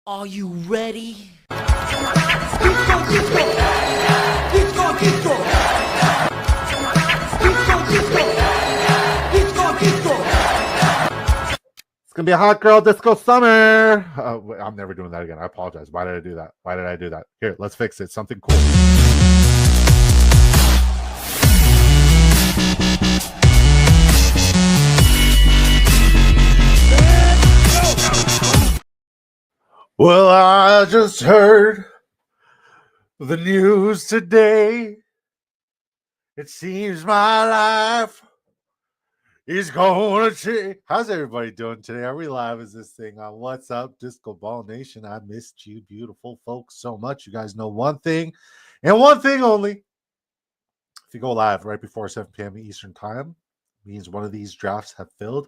Are you ready? It's gonna be a hot girl disco summer. I'm never doing that again. I apologize. Why did I do that? Why did I do that? Here, let's fix it. Something cool. Well, I just heard the news today. It seems my life is going to change. How's everybody doing today? Are we live? Is this thing on? What's up, Disco Ball Nation? I missed you, beautiful folks, so much. You guys know one thing and one thing only. If you go live right before 7 p.m. Eastern Time, means one of these drafts have filled.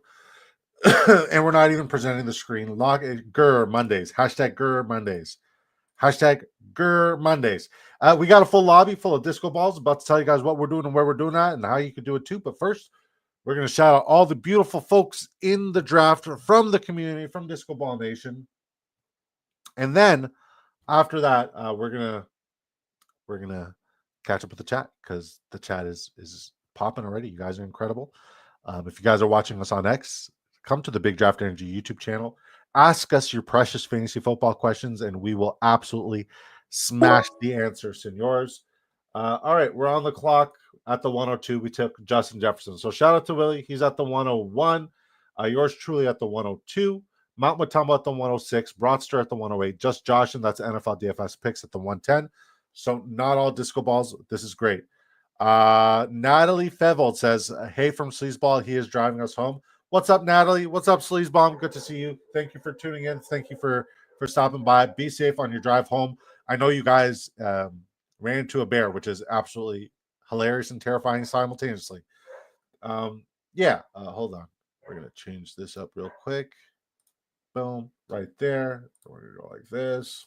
And we're not even presenting the screen. Log GUR Mondays. Hashtag GUR Mondays. Hashtag GUR Mondays. We got a full lobby full of disco balls. About to tell you guys what we're doing and where we're doing that and how you can do it too. But first, we're going to shout out all the beautiful folks in the draft from the community, from Disco Ball Nation. And then after that, we're gonna catch up with the chat because the chat is popping already. You guys are incredible. If you guys are watching us on X, come to the Big Draft Energy YouTube channel. Ask us your precious fantasy football questions, and we will absolutely smash the answers, senors. All right, we're on the clock at the 102. We took Justin Jefferson. So shout out to Willie. He's at the 101. Yours truly at the 102. Mount Matamba at the 106. Broadster at the 108. Just Josh, and that's NFL DFS picks at the 110. So not all disco balls. This is great. Natalie Fevold says, hey, from Sleazeball, he is driving us home. What's up, Natalie? What's up, Sleazeball? Good to see you. Thank you for tuning in. Thank you for stopping by. Be safe on your drive home. I know you guys ran into a bear, which is absolutely hilarious and terrifying simultaneously. Hold on. We're going to change this up real quick. Boom, right there. We're going to go like this.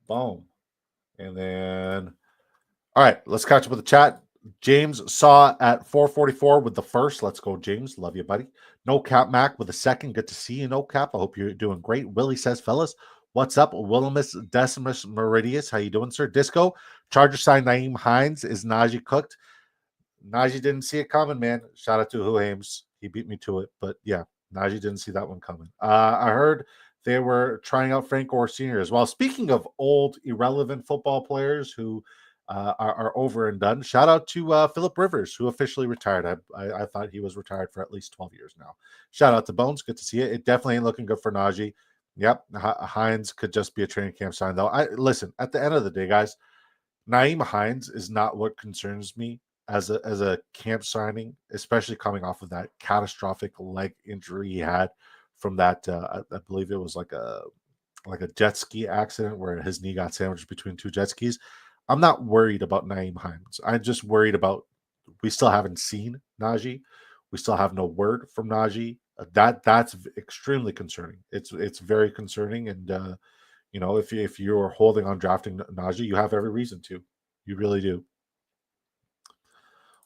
Boom. And then, all right, let's catch up with the chat. James saw at 444 with the first. Let's go, James. Love you, buddy. No Cap Mac with the second. Good to see you, No Cap. I hope you're doing great. Willie says, fellas, what's up? Willimus Decimus Meridius. How you doing, sir? Disco. Charger sign Naeem Hines. Is Najee cooked? Najee didn't see it coming, man. Shout out to Who Hames. He beat me to it. But yeah, Najee didn't see that one coming. I heard they were trying out Frank Gore Sr. as well. Speaking of old, irrelevant football players who are over and done, shout out to Phillip Rivers, who officially retired. I thought he was retired for at least 12 years now. Shout out to Bones. Good to see it. It definitely ain't looking good for Najee. Yep, Hines could just be a training camp sign, though. Listen, at the end of the day, guys, Naeem Hines is not what concerns me as a camp signing, especially coming off of that catastrophic leg injury he had from that. I believe it was like a jet ski accident where his knee got sandwiched between two jet skis. I'm not worried about Naeem Hines. I'm just worried about we still haven't seen Najee. We still have no word from Najee. That's extremely concerning. It's very concerning, and if you're holding on drafting Najee, you have every reason to. You really do.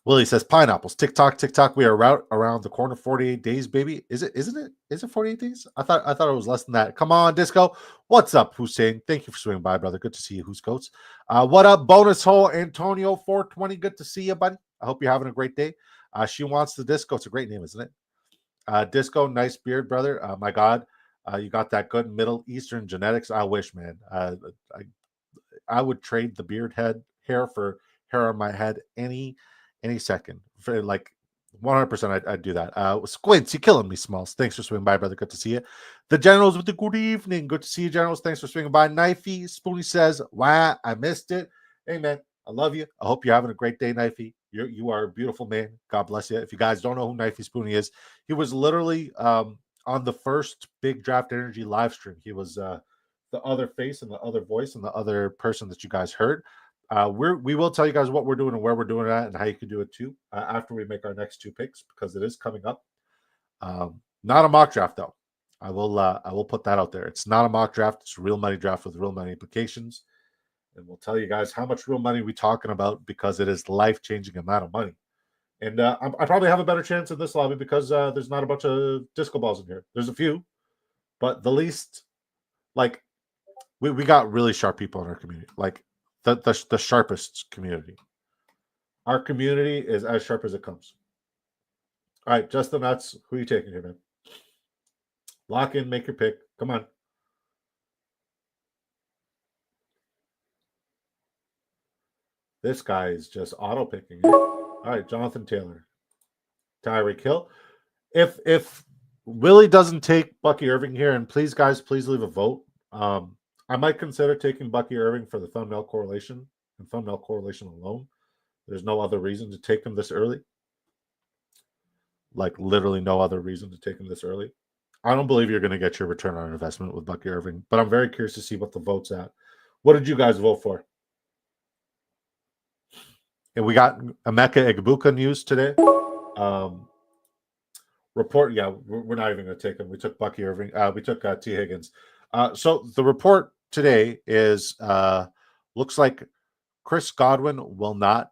Willie says pineapples. TikTok. We are around the corner. 48 days, baby. Isn't it? Is it 48 days? I thought it was less than that. Come on, Disco. What's up, Hussein? Thank you for swinging by, brother. Good to see you, Who's Coats. What up, bonus hole, Antonio 420. Good to see you, buddy. I hope you're having a great day. She wants the Disco. It's a great name, isn't it? Disco, nice beard, brother. My God, you got that good Middle Eastern genetics. I wish, man. I would trade the beard hair for hair on my head any second. For like 100%, I'd do that. Squints, you killing me, Smalls. Thanks for swinging by, brother. Good to see you. The Generals with the good evening. Good to see you, Generals. Thanks for swinging by. Knifey Spoonie says, wow, I missed it. Hey, man, I love you. I hope you're having a great day, Knifey. You are a beautiful man. God bless you. If you guys don't know who Knifey Spoonie is, he was literally on the first Big Draft Energy live stream. He was the other face and the other voice and the other person that you guys heard. We will tell you guys what we're doing and where we're doing it and how you can do it too after we make our next two picks, because it is coming up. Not a mock draft though. I will put that out there. It's not a mock draft. It's a real money draft with real money implications, and we'll tell you guys how much real money we're talking about because it is life-changing amount of money. And I probably have a better chance in this lobby because there's not a bunch of disco balls in here. There's a few, but the least, like, we got really sharp people in our community, like the sharpest community. Our community is as sharp as it comes. All right, Justin, that's who you taking here, man. Lock in, make your pick. Come on. This guy is just auto picking. All right, Jonathan Taylor, Tyreek Hill. If Willie doesn't take Bucky Irving here, and please, guys, please leave a vote. I might consider taking Bucky Irving for the thumbnail correlation and thumbnail correlation alone. There's no other reason to take him this early. Like, literally no other reason to take him this early. I don't believe you're going to get your return on investment with Bucky Irving, but I'm very curious to see what the vote's at. What did you guys vote for? And we got Emeka Egbuka news today. Report, yeah, we're not even going to take him. We took Bucky Irving. We took T. Higgins. So the report today is looks like Chris Godwin will not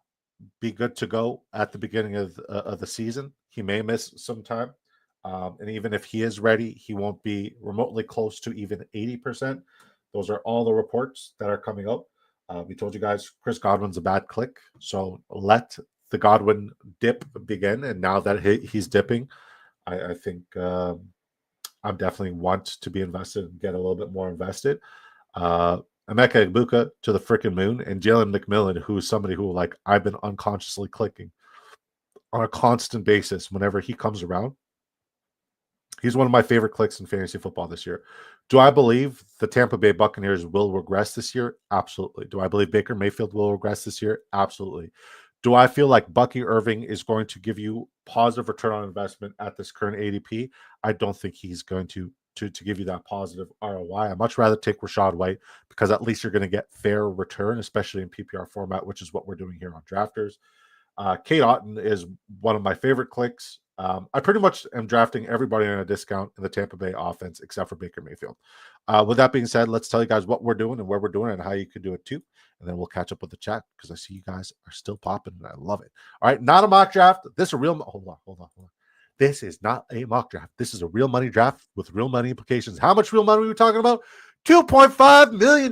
be good to go at the beginning of the season. He may miss some time. And even if he is ready, he won't be remotely close to even 80%. Those are all the reports that are coming out. We told you guys Chris Godwin's a bad click. So let the Godwin dip begin. And now that he's dipping, I think I'm definitely want to be invested and get a little bit more invested. Emeka Egbuka to the freaking moon, and Jalen McMillan, who is somebody who, like, I've been unconsciously clicking on a constant basis whenever he comes around. He's one of my favorite clicks in fantasy football this year. Do I believe the Tampa Bay Buccaneers will regress this year? Absolutely. Do I believe Baker Mayfield will regress this year? Absolutely. Do I feel like Bucky Irving is going to give you positive return on investment at this current ADP? I don't think he's going to give you that positive ROI. I'd much rather take Rachaad White, because at least you're going to get fair return, especially in PPR format, which is what we're doing here on Drafters. Kate Otten is one of my favorite clicks. I pretty much am drafting everybody on a discount in the Tampa Bay offense except for Baker Mayfield. With that being said, let's tell you guys what we're doing and where we're doing and how you could do it too. And then we'll catch up with the chat, because I see you guys are still popping and I love it. All right, not a mock draft. This is a real... Hold on. This is not a mock draft. This is a real money draft with real money implications. How much real money are we talking about? $2.5 million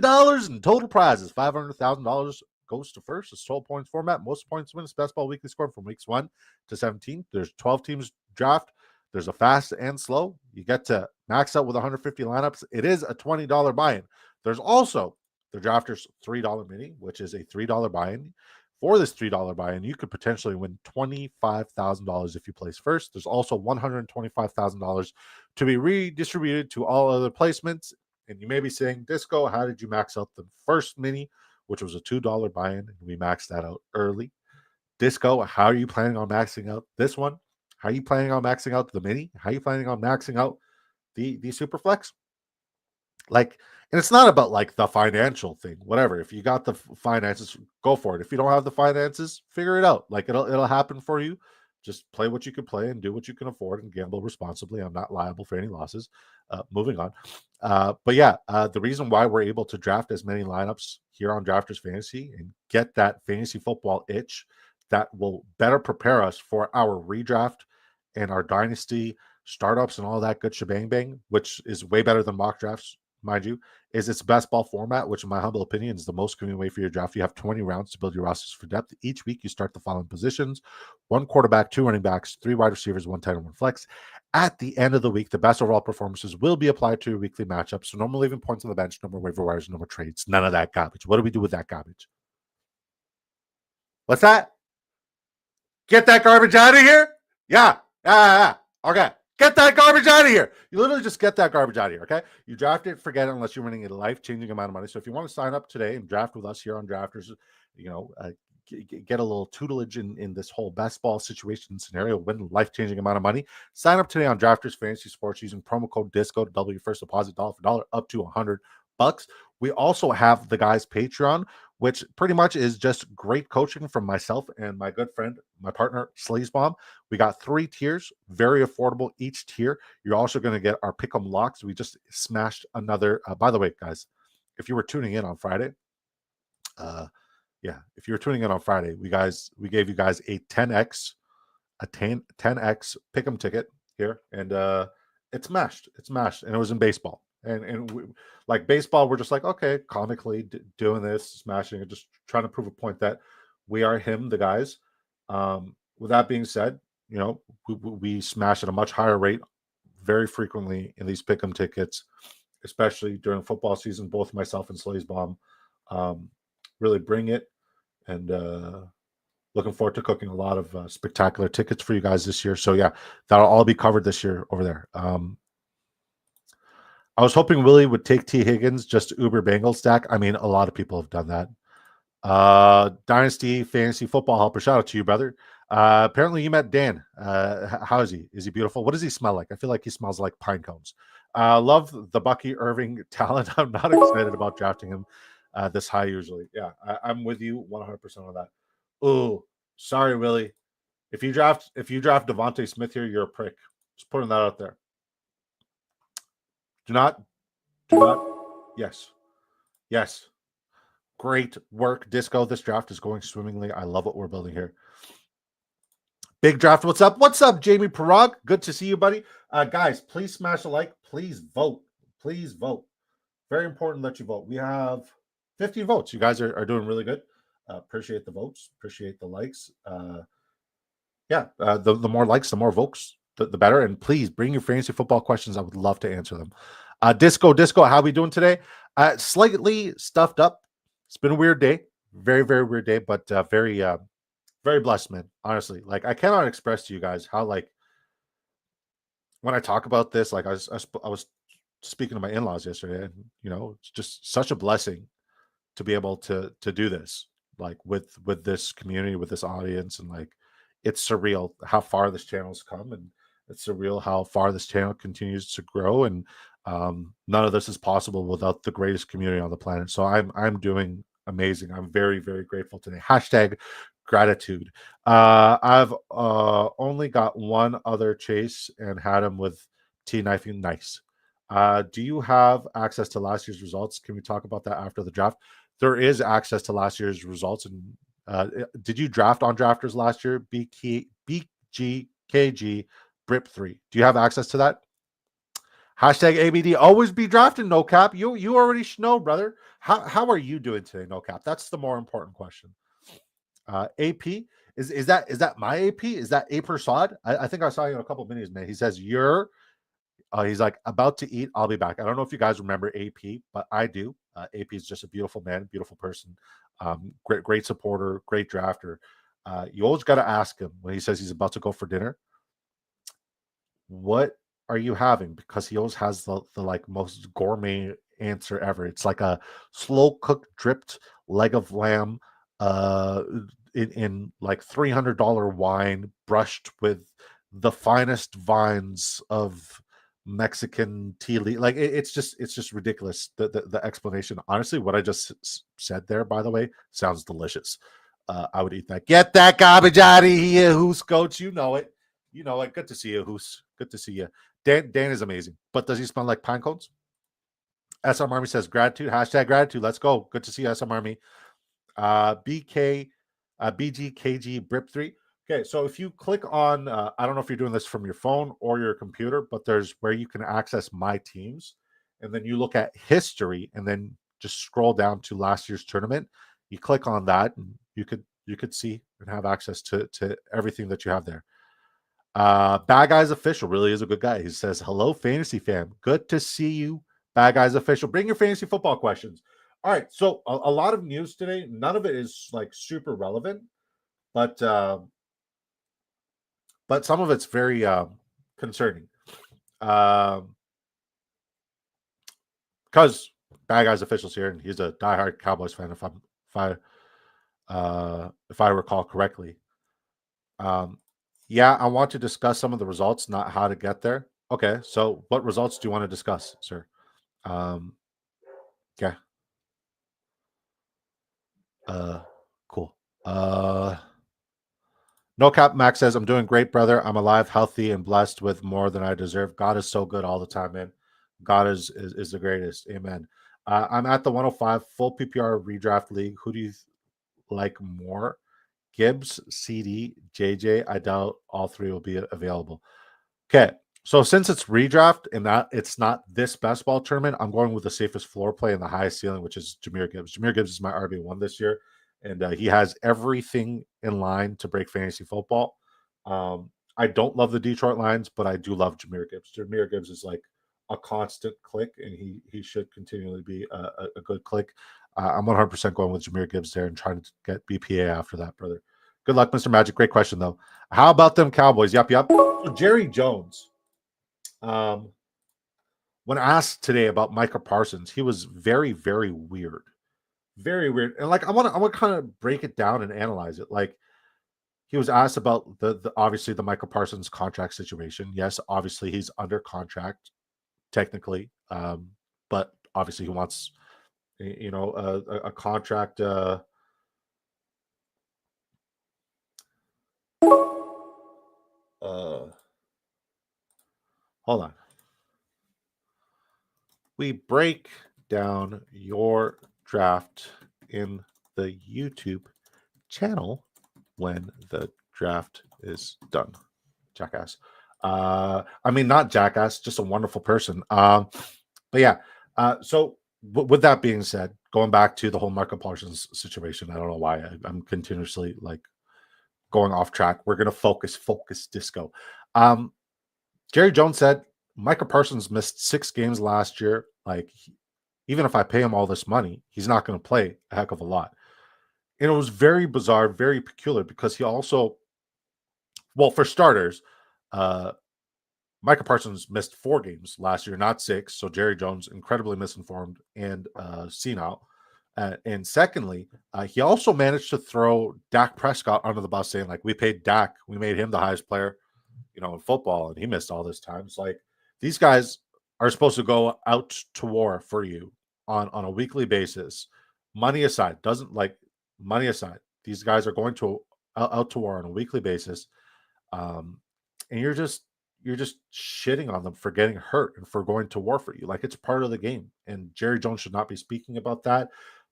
in total prizes. $500,000 goes to first. It's 12 points format. Most points win. It's best ball weekly score from weeks 1 to 17. There's 12 teams draft. There's a fast and slow. You get to max out with 150 lineups. It is a $20 buy-in. There's also the Drafters $3 mini, which is a $3 buy-in. For this $3 buy-in, you could potentially win $25,000 if you place first. There's also $125,000 to be redistributed to all other placements. And you may be saying, Disco, how did you max out the first mini, which was a $2 buy-in, and we maxed that out early? Disco, how are you planning on maxing out this one? How are you planning on maxing out the mini? How are you planning on maxing out the Superflex? Like, and it's not about like the financial thing, whatever. If you got the finances, go for it. If you don't have the finances, figure it out. Like, it'll happen for you. Just play what you can play and do what you can afford and gamble responsibly. I'm not liable for any losses. Moving on. But yeah, the reason why we're able to draft as many lineups here on Drafters Fantasy and get that fantasy football itch that will better prepare us for our redraft and our dynasty startups and all that good shebang bang, which is way better than mock drafts, mind you, is its best ball format, which in my humble opinion is the most convenient way for your draft. You have 20 rounds to build your rosters for depth. Each week you start the following positions: 1 quarterback, 2 running backs, 3 wide receivers, 1 tight end, 1 flex. At the end of the week, the best overall performances will be applied to your weekly matchups. So no more leaving points on the bench, no more waiver wires, no more trades, none of that garbage. What do we do with that garbage? What's that? Get that garbage out of here? Yeah. Okay. Get that garbage out of here. You literally just get that garbage out of here, okay? You draft it, forget it, unless you're winning a life-changing amount of money. So if you want to sign up today and draft with us here on Drafters, get a little tutelage in this whole best ball situation scenario, win a life-changing amount of money, sign up today on Drafters Fantasy Sports using promo code DISCO to double your first deposit dollar for dollar up to $100. We also have the guys Patreon, which pretty much is just great coaching from myself and my good friend, my partner, Sleez. We got 3 tiers, very affordable each tier. You're also going to get our Pick'em locks. We just smashed another. By the way, guys, if you were tuning in on Friday, if you were tuning in on Friday, we gave you guys a 10x Pick'em ticket here, and it's mashed. It's mashed, and it was in baseball. And we, like baseball, we're just like, okay, comically doing this, smashing it, just trying to prove a point that we are him, the guys. With that being said, you know, we smash at a much higher rate very frequently in these pick'em tickets, especially during football season. Both myself and Sleez really bring it, and looking forward to cooking a lot of spectacular tickets for you guys this year. So yeah, that'll all be covered this year over there. I was hoping Willie would take T. Higgins just Uber Bengals stack. I mean, a lot of people have done that. Dynasty Fantasy Football Helper, shout out to you, brother. Apparently you met Dan. How is he? Is he beautiful? What does he smell like? I feel like he smells like pine cones. Love the Bucky Irving talent. I'm not excited about drafting him this high usually. Yeah, I'm with you 100% on that. Oh, sorry, Willie. If you draft Devontae Smith here, you're a prick. Just putting that out there. Do not. Yes. Great work, Disco. This draft is going swimmingly. I love what we're building here. Big draft. What's up? What's up, Jamie Parag? Good to see you, buddy. Guys, please smash a like. Please vote. Please vote. Very important that you vote. We have 15 votes. You guys are doing really good. Appreciate the votes. Appreciate the likes. The more likes, the more votes, the better. And please bring your fantasy football questions. I would love to answer them. Disco, how we doing today? Slightly stuffed up. It's been a weird day. Very, very weird day, but very blessed, man. Honestly, like I cannot express to you guys how like when I talk about this, like I was speaking to my in-laws yesterday, and you know, it's just such a blessing to be able to do this, like with this community, with this audience, and like it's surreal how far this channel's come, and it's surreal how far this channel continues to grow, and none of this is possible without the greatest community on the planet. So I'm doing amazing. I'm very, very grateful today. Hashtag gratitude. I've only got one other chase and had him with T knifing. Nice. Do you have access to last year's results? Can we talk about that after the draft? There is access to last year's results. And did you draft on drafters last year? BGKG Brip3. Do you have access to that? Hashtag ABD. Always be drafting, no cap. You already know, brother. How are you doing today, no cap? That's the more important question. AP is that my AP? Is that A Persad? I think I saw you in a couple of minutes, man. He says he's like about to eat. I'll be back. I don't know if you guys remember AP, but I do. AP is just a beautiful man, beautiful person, great supporter, great drafter. You always got to ask him when he says he's about to go for dinner, what are you having? Because he always has the like most gourmet answer ever. It's like a slow cooked dripped leg of lamb in like $300 wine brushed with the finest vines of Mexican tea leaf. Like it's just ridiculous. The explanation. Honestly, what I just said there, by the way, sounds delicious. I would eat that. Get that garbage out of here, who's coach. You know it. You know it. Good to see you, who's. Good to see you. Dan is amazing. But does he smell like pine cones? SM Army says gratitude. Hashtag gratitude. Let's go. Good to see you, SM Army. BGKG Brip3. Okay, so if you click on, I don't know if you're doing this from your phone or your computer, but there's where you can access my teams, and then you look at history, and then just scroll down to last year's tournament. You click on that, and you could see and have access to everything that you have there. Bad Guys Official really is a good guy. He says, hello, fantasy fam. Good to see you, Bad Guys Official. Bring your fantasy football questions. All right, so a lot of news today. None of it is like super relevant, but some of it's very concerning. Because Bad Guys Official's here, and he's a diehard Cowboys fan. If I recall correctly. Yeah, I want to discuss some of the results, not how to get there. Okay, so what results do you want to discuss, sir? Yeah. Cool. No cap Max says, I'm doing great, brother. I'm alive, healthy, and blessed with more than I deserve. God is so good all the time, man. God is the greatest. Amen. I'm at the 105 full PPR redraft league. Who do you like more? Gibbs, CD, JJ. I doubt all three will be available. Okay, So since it's redraft and that it's not this best ball tournament, I'm going with the safest floor play and the highest ceiling, which is Jahmyr Gibbs. Jahmyr Gibbs is my RB1 this year, and he has everything in line to break fantasy football. I don't love the Detroit Lions, but I do love Jahmyr Gibbs. Jahmyr Gibbs is like a constant click, and he should continually be a good click. I'm 100% going with Jahmyr Gibbs there and trying to get BPA after that, brother. Good luck, Mr. Magic. Great question, though. How about them Cowboys? Yup. So Jerry Jones. When asked today about Micah Parsons, he was very, very weird. Very weird. And like I want to kind of break it down and analyze it. Like he was asked about the obviously the Micah Parsons contract situation. Yes, obviously he's under contract technically. But obviously he wants a contract hold on. We break down your draft in the YouTube channel when the draft is done. Jackass. I mean, not jackass, just a wonderful person. But yeah. So with that being said, going back to the whole Micah Parsons situation, I don't know why I'm continuously like going off track. We're gonna focus disco. Jerry Jones said Micah Parsons missed 6 games last year. Like, even if I pay him all this money, he's not going to play a heck of a lot. And it was very bizarre, very peculiar because he also, well, for starters, Micah Parsons missed 4 games last year, not 6. So Jerry Jones, incredibly misinformed and senile. And secondly, he also managed to throw Dak Prescott under the bus, saying, like, we paid Dak, we made him the highest player, in football, and he missed all this time. It's like these guys are supposed to go out to war for you on a weekly basis. Money aside, money aside, these guys are going to out to war on a weekly basis. And you're just shitting on them for getting hurt and for going to war for you. Like, it's part of the game. And Jerry Jones should not be speaking about that.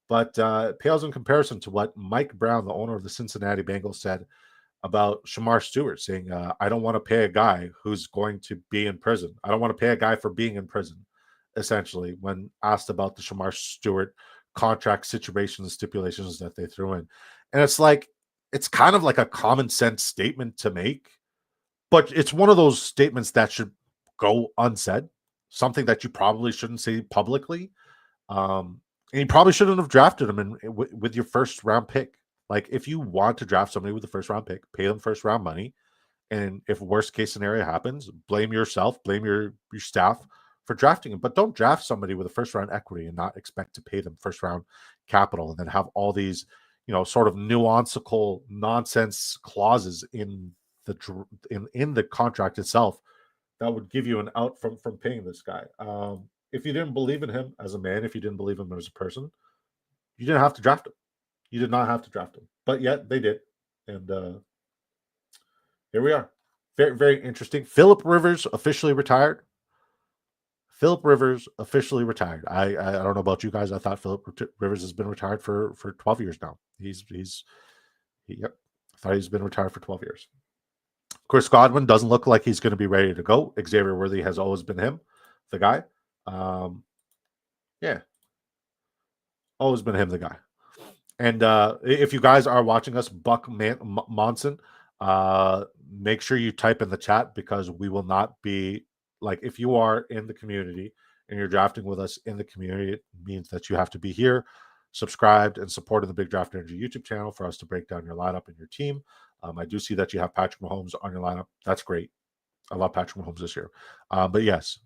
But it pales in comparison to what Mike Brown, the owner of the Cincinnati Bengals, said about Shamar Stewart, saying, I don't want to pay a guy who's going to be in prison. I don't want to pay a guy for being in prison, essentially, when asked about the Shamar Stewart contract situations and stipulations that they threw in. And it's like, it's kind of like a common sense statement to make, but it's one of those statements that should go unsaid, something that you probably shouldn't say publicly. And you probably shouldn't have drafted him with your first round pick. Like, if you want to draft somebody with the first round pick, pay them first round money. And if worst case scenario happens, blame yourself, blame your staff for drafting him. But don't draft somebody with a first round equity and not expect to pay them first round capital and then have all these, sort of nuanceical nonsense clauses in the contract itself that would give you an out from paying this guy. If you didn't believe in him as a man, if you didn't believe in him as a person, you didn't have to draft him. You did not have to draft him, but yet they did. And here we are. Very, very interesting. Philip Rivers officially retired. I don't know about you guys. I thought Philip Rivers has been retired for 12 years now. I thought he's been retired for 12 years. Chris Godwin doesn't look like he's going to be ready to go. Xavier Worthy has always been the guy. Always been him, the guy. And if you guys are watching us, Buck Monson, make sure you type in the chat, because we will not be, like, if you are in the community and you're drafting with us in the community, it means that you have to be here, subscribed, and supported the Big Draft Energy YouTube channel for us to break down your lineup and your team. I do see that you have Patrick Mahomes on your lineup. That's great. I love Patrick Mahomes this year. But yes.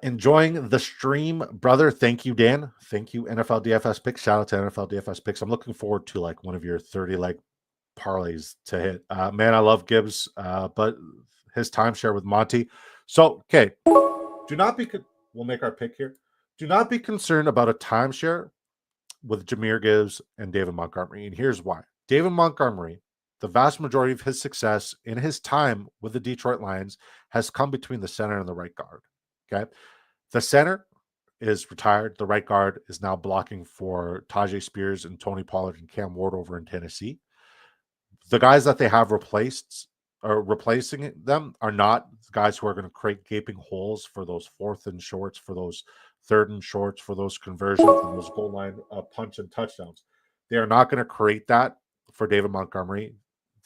Enjoying the stream, brother. Thank you, Dan. Thank you, NFL DFS Picks. Shout out to NFL DFS Picks. I'm looking forward to like one of your 30 parlays to hit. Man, I love Gibbs, but his timeshare with Monty. So, okay, we'll make our pick here. Do not be concerned about a timeshare with Jahmyr Gibbs and David Montgomery. And here's why. David Montgomery, the vast majority of his success in his time with the Detroit Lions has come between the center and the right guard. Okay. The center is retired. The right guard is now blocking for Tajay Spears and Tony Pollard and Cam Ward over in Tennessee. The guys that they have replaced or replacing them are not guys who are going to create gaping holes for those fourth and shorts, for those third and shorts, for those conversions and those goal line punch and touchdowns. They are not going to create that for David Montgomery.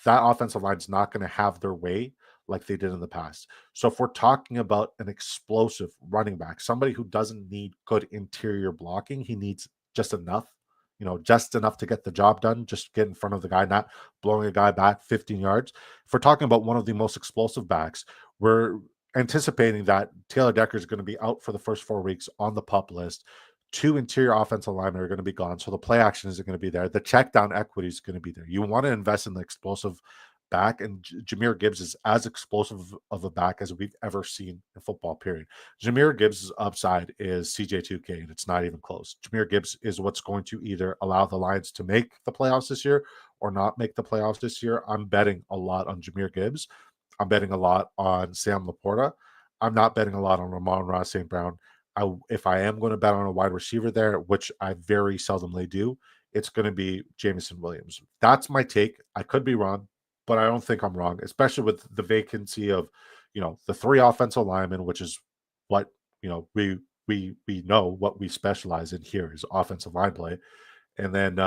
That offensive line is not going to have their way like they did in the past. So if we're talking about an explosive running back, somebody who doesn't need good interior blocking, he needs just enough, just enough to get the job done, just get in front of the guy, not blowing a guy back 15 yards. If we're talking about one of the most explosive backs, we're anticipating that Taylor Decker is going to be out for the first 4 weeks on the PUP list. 2 interior offensive linemen are going to be gone. So the play action isn't going to be there. The check down equity is going to be there. You want to invest in the explosive back, and Jahmyr Gibbs is as explosive of a back as we've ever seen in football, period. Jahmyr Gibbs' upside is CJ2K, and it's not even close. Jahmyr Gibbs is what's going to either allow the Lions to make the playoffs this year or not make the playoffs this year. I'm betting a lot on Jahmyr Gibbs. I'm betting a lot on Sam Laporta. I'm not betting a lot on Ramon-Ra St. Brown. If I am going to bet on a wide receiver there, which I very seldomly do, it's going to be Jameson Williams. That's my take. I could be wrong, but I don't think I'm wrong, especially with the vacancy of, the 3 offensive linemen, which is what, we know what we specialize in here is offensive line play. And then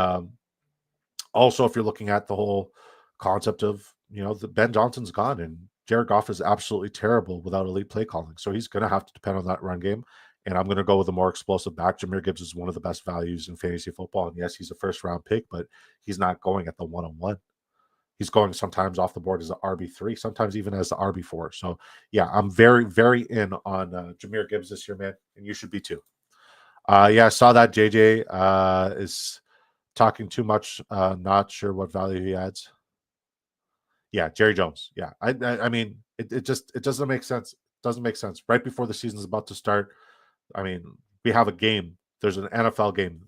also, if you're looking at the whole concept of, the Ben Johnson's gone and Jared Goff is absolutely terrible without elite play calling. So he's going to have to depend on that run game. And I'm going to go with a more explosive back. Jahmyr Gibbs is one of the best values in fantasy football. And yes, he's a first round pick, but he's not going at the 1-on-1. He's going sometimes off the board as an RB3, sometimes even as the RB4. So yeah, I'm very, very in on Jahmyr Gibbs this year, man. And you should be too. Yeah, I saw that JJ is talking too much. Not sure what value he adds. Yeah, Jerry Jones. Yeah, I mean, it doesn't make sense. It doesn't make sense. Right before the season is about to start, I mean, we have a game. There's an NFL game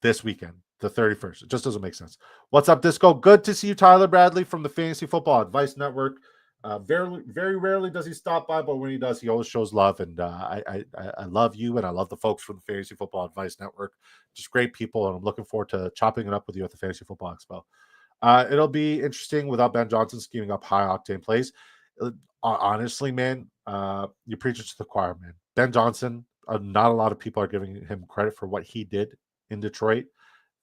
this weekend, the 31st. It just doesn't make sense. What's up, Disco? Good to see you, Tyler Bradley from the Fantasy Football Advice Network. Very, very rarely does he stop by, but when he does, he always shows love. And I love you, and I love the folks from the Fantasy Football Advice Network. Just great people, and I'm looking forward to chopping it up with you at the Fantasy Football Expo. It'll be interesting without Ben Johnson scheming up high octane plays. Honestly, man, you preach it to the choir, man. Ben Johnson, not a lot of people are giving him credit for what he did in Detroit.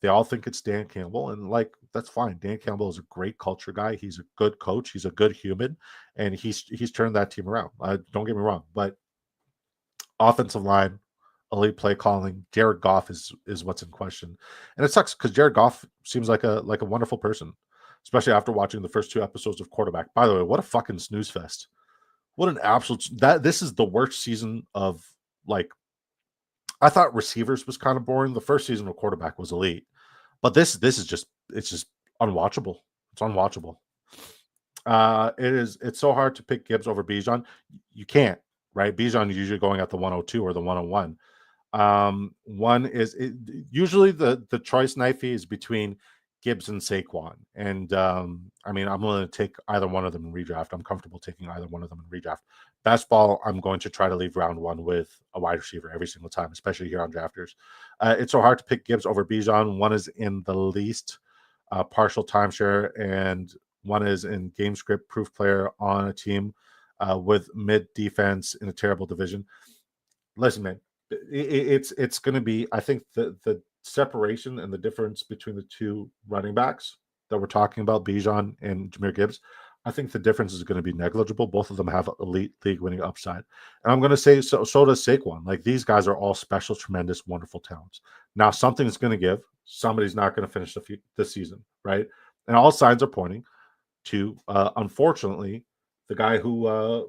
They all think it's Dan Campbell, and that's fine. Dan Campbell is a great culture guy. He's a good coach. He's a good human, and he's turned that team around. Don't get me wrong, but offensive line, elite play calling, Jared Goff is what's in question, and it sucks because Jared Goff seems like a wonderful person, especially after watching the first 2 episodes of Quarterback. By the way, what a fucking snooze fest! What an absolute this is the worst season of I thought receivers was kind of boring. The first season of Quarterback was elite, but this is just unwatchable. It's unwatchable. It's so hard to pick Gibbs over Bijan. You can't, right? Bijan is usually going at the 102 or the 101. One is usually the choice knife is between Gibbs and Saquon. And I mean, I'm willing to take either one of them in redraft. I'm comfortable taking either one of them in redraft. Best ball, I'm going to try to leave round 1 with a wide receiver every single time, especially here on Drafters. It's so hard to pick Gibbs over Bijan. One is in the least partial timeshare, and one is in game script proof player on a team with mid defense in a terrible division. Listen, man, it's going to be, I think the separation and the difference between the 2 running backs that we're talking about, Bijan and Jahmyr Gibbs, I think the difference is going to be negligible. Both of them have elite league winning upside. And I'm going to say, so does Saquon. These guys are all special, tremendous, wonderful talents. Now, something's going to give. Somebody's not going to finish the season, right? And all signs are pointing to, unfortunately, the guy who's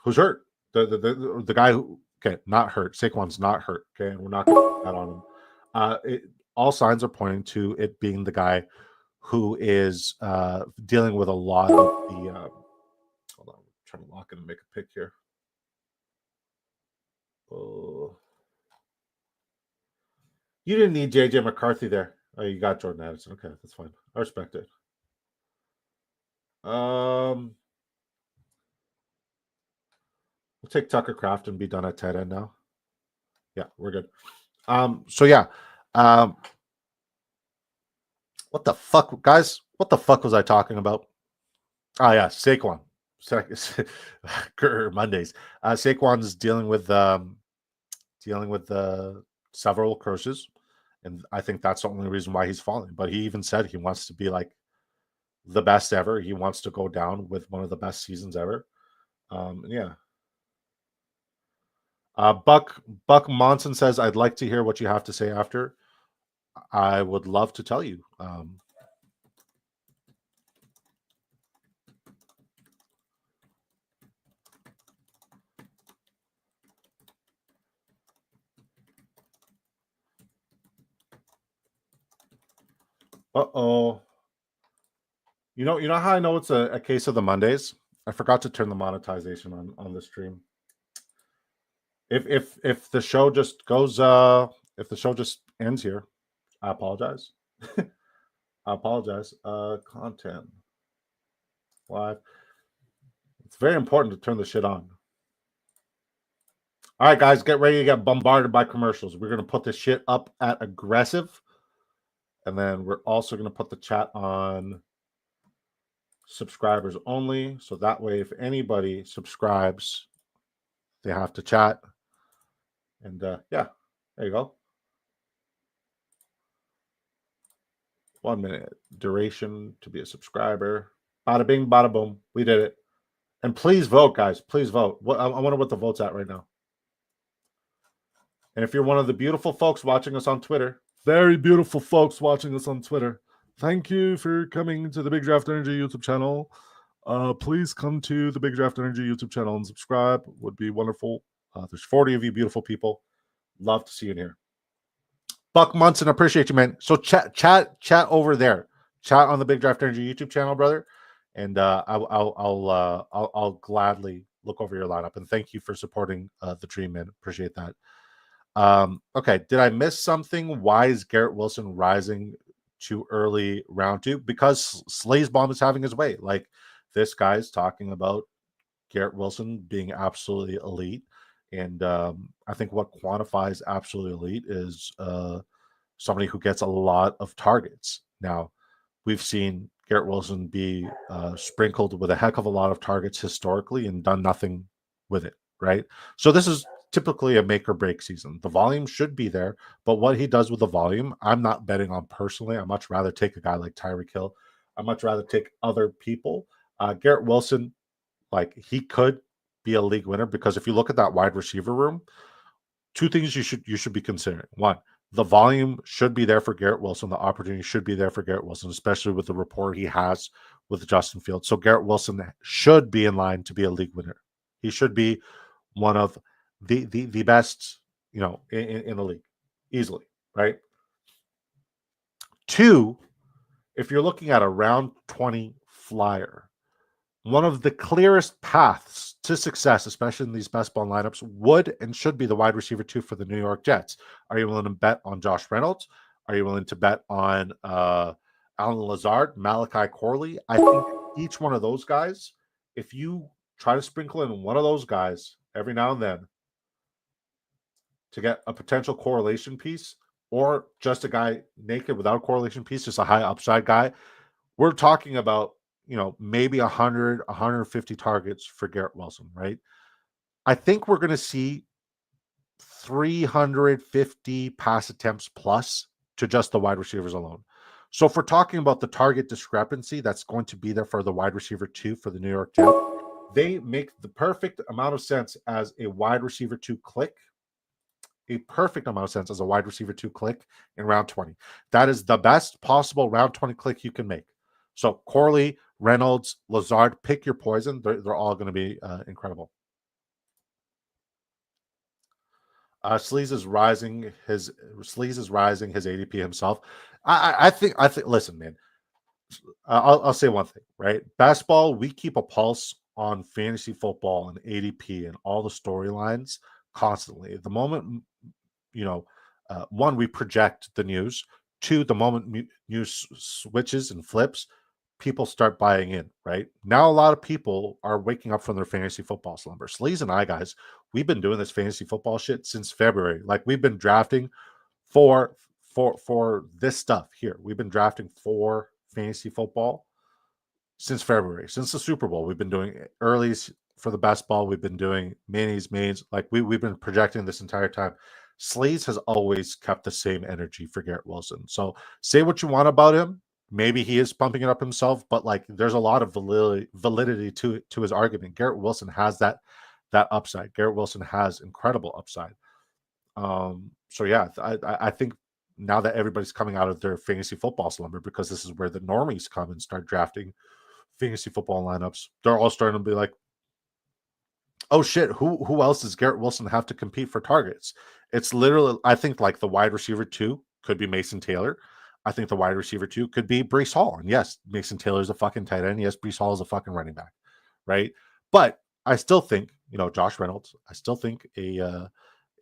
hurt. The guy who, okay, not hurt. Saquon's not hurt, okay? And we're not going to put that on him. All signs are pointing to it being the guy who is dealing with a lot of the hold on, I'm trying to lock in and make a pick here. Oh, you didn't need JJ McCarthy there. Oh, you got Jordan Addison. Okay, that's fine. I respect it. We'll take Tucker Kraft and be done at tight end now. Yeah, we're good. So yeah. What the fuck, guys? What the fuck was I talking about? Oh yeah, Saquon. Mondays. Saquon's dealing with several curses, and I think that's the only reason why he's falling. But he even said he wants to be like the best ever. He wants to go down with one of the best seasons ever. Yeah. Buck Monson says, "I'd like to hear what you have to say after." I would love to tell you. Uh-oh. You know how I know it's a case of the Mondays? I forgot to turn the monetization on the stream. If the show just goes if the show just ends here, I apologize. I apologize. Content live. It's very important to turn the shit on. All right, guys, get ready to get bombarded by commercials. We're gonna put this shit up at aggressive, and then we're also gonna put the chat on subscribers only. So that way, if anybody subscribes, they have to chat. And yeah, there you go. 1 minute duration to be a subscriber. Bada bing, bada boom. We did it. And please vote, guys. Please vote. I wonder what the vote's at right now. And if you're one of the beautiful folks watching us on Twitter, very beautiful folks watching us on Twitter, thank you for coming to the Big Draft Energy YouTube channel. Please come to the Big Draft Energy YouTube channel and subscribe. Would be wonderful. There's 40 of you beautiful people. Love to see you in here. Buck Munson, appreciate you, man. So chat over there. Chat on the Big Draft Energy YouTube channel, brother. And I'll gladly look over your lineup. And thank you for supporting the dream, man. Appreciate that. Okay, did I miss something? Why is Garrett Wilson rising too early round 2? Because Sleez Bomb is having his way. Like, this guy's talking about Garrett Wilson being absolutely elite. And I think what quantifies absolutely elite is somebody who gets a lot of targets. Now, we've seen Garrett Wilson be sprinkled with a heck of a lot of targets historically and done nothing with it, right? So this is typically a make or break season. The volume should be there, but what he does with the volume, I'm not betting on personally. I'd much rather take a guy like Tyreek Hill. I'd much rather take other people. Garrett Wilson, like, he could be a league winner, because if you look at that wide receiver room, two things you should be considering. One, the volume should be there for Garrett Wilson. The opportunity should be there for Garrett Wilson, especially with the rapport he has with Justin Fields. So Garrett Wilson should be in line to be a league winner. He should be one of the best, in the league, easily, right? Two, if you're looking at a round 20 flyer, one of the clearest paths to success, especially in these best ball lineups, would and should be the wide receiver 2 for the New York Jets. Are you willing to bet on Josh Reynolds? Are you willing to bet on Alan Lazard, Malachi Corley? I think each one of those guys, if you try to sprinkle in one of those guys every now and then to get a potential correlation piece, or just a guy naked without a correlation piece, just a high upside guy, we're talking about, maybe 100, 150 targets for Garrett Wilson, right? I think we're going to see 350 pass attempts plus to just the wide receivers alone. So if we're talking about the target discrepancy that's going to be there for the wide receiver 2 for the New York Jets, they make the perfect amount of sense as a wide receiver 2 click. A perfect amount of sense as a wide receiver 2 click in round 20. That is the best possible round 20 click you can make. So Corley, Reynolds, Lazard, pick your poison. They're all going to be incredible. Sleez is rising his ADP himself. I think. Listen, man. I'll say one thing, right? Basketball, we keep a pulse on fantasy football and ADP and all the storylines constantly. The moment, one, we project the news. Two, the moment news switches and flips, people start buying in, right? Now, a lot of people are waking up from their fantasy football slumber. Sleez and I, guys, we've been doing this fantasy football shit since February. Like, we've been drafting for this stuff here. We've been drafting for fantasy football since February, since the Super Bowl. We've been doing earlies for the best ball. We've been doing minis, mains. Like we've been projecting this entire time. Sleez has always kept the same energy for Garrett Wilson. So say what you want about him. Maybe he is pumping it up himself, but like there's a lot of validity to his argument. Garrett Wilson has that upside. Garrett Wilson has incredible upside. So yeah, I think now that everybody's coming out of their fantasy football slumber, because this is where the normies come and start drafting fantasy football lineups, they're all starting to be like, oh shit, who else does Garrett Wilson have to compete for targets? It's literally, I think, like the wide receiver 2 could be Mason Taylor. I think the wide receiver 2 could be Breece Hall. And yes, Mason Taylor is a fucking tight end. Yes, Breece Hall is a fucking running back, right? But I still think, Josh Reynolds, I still think a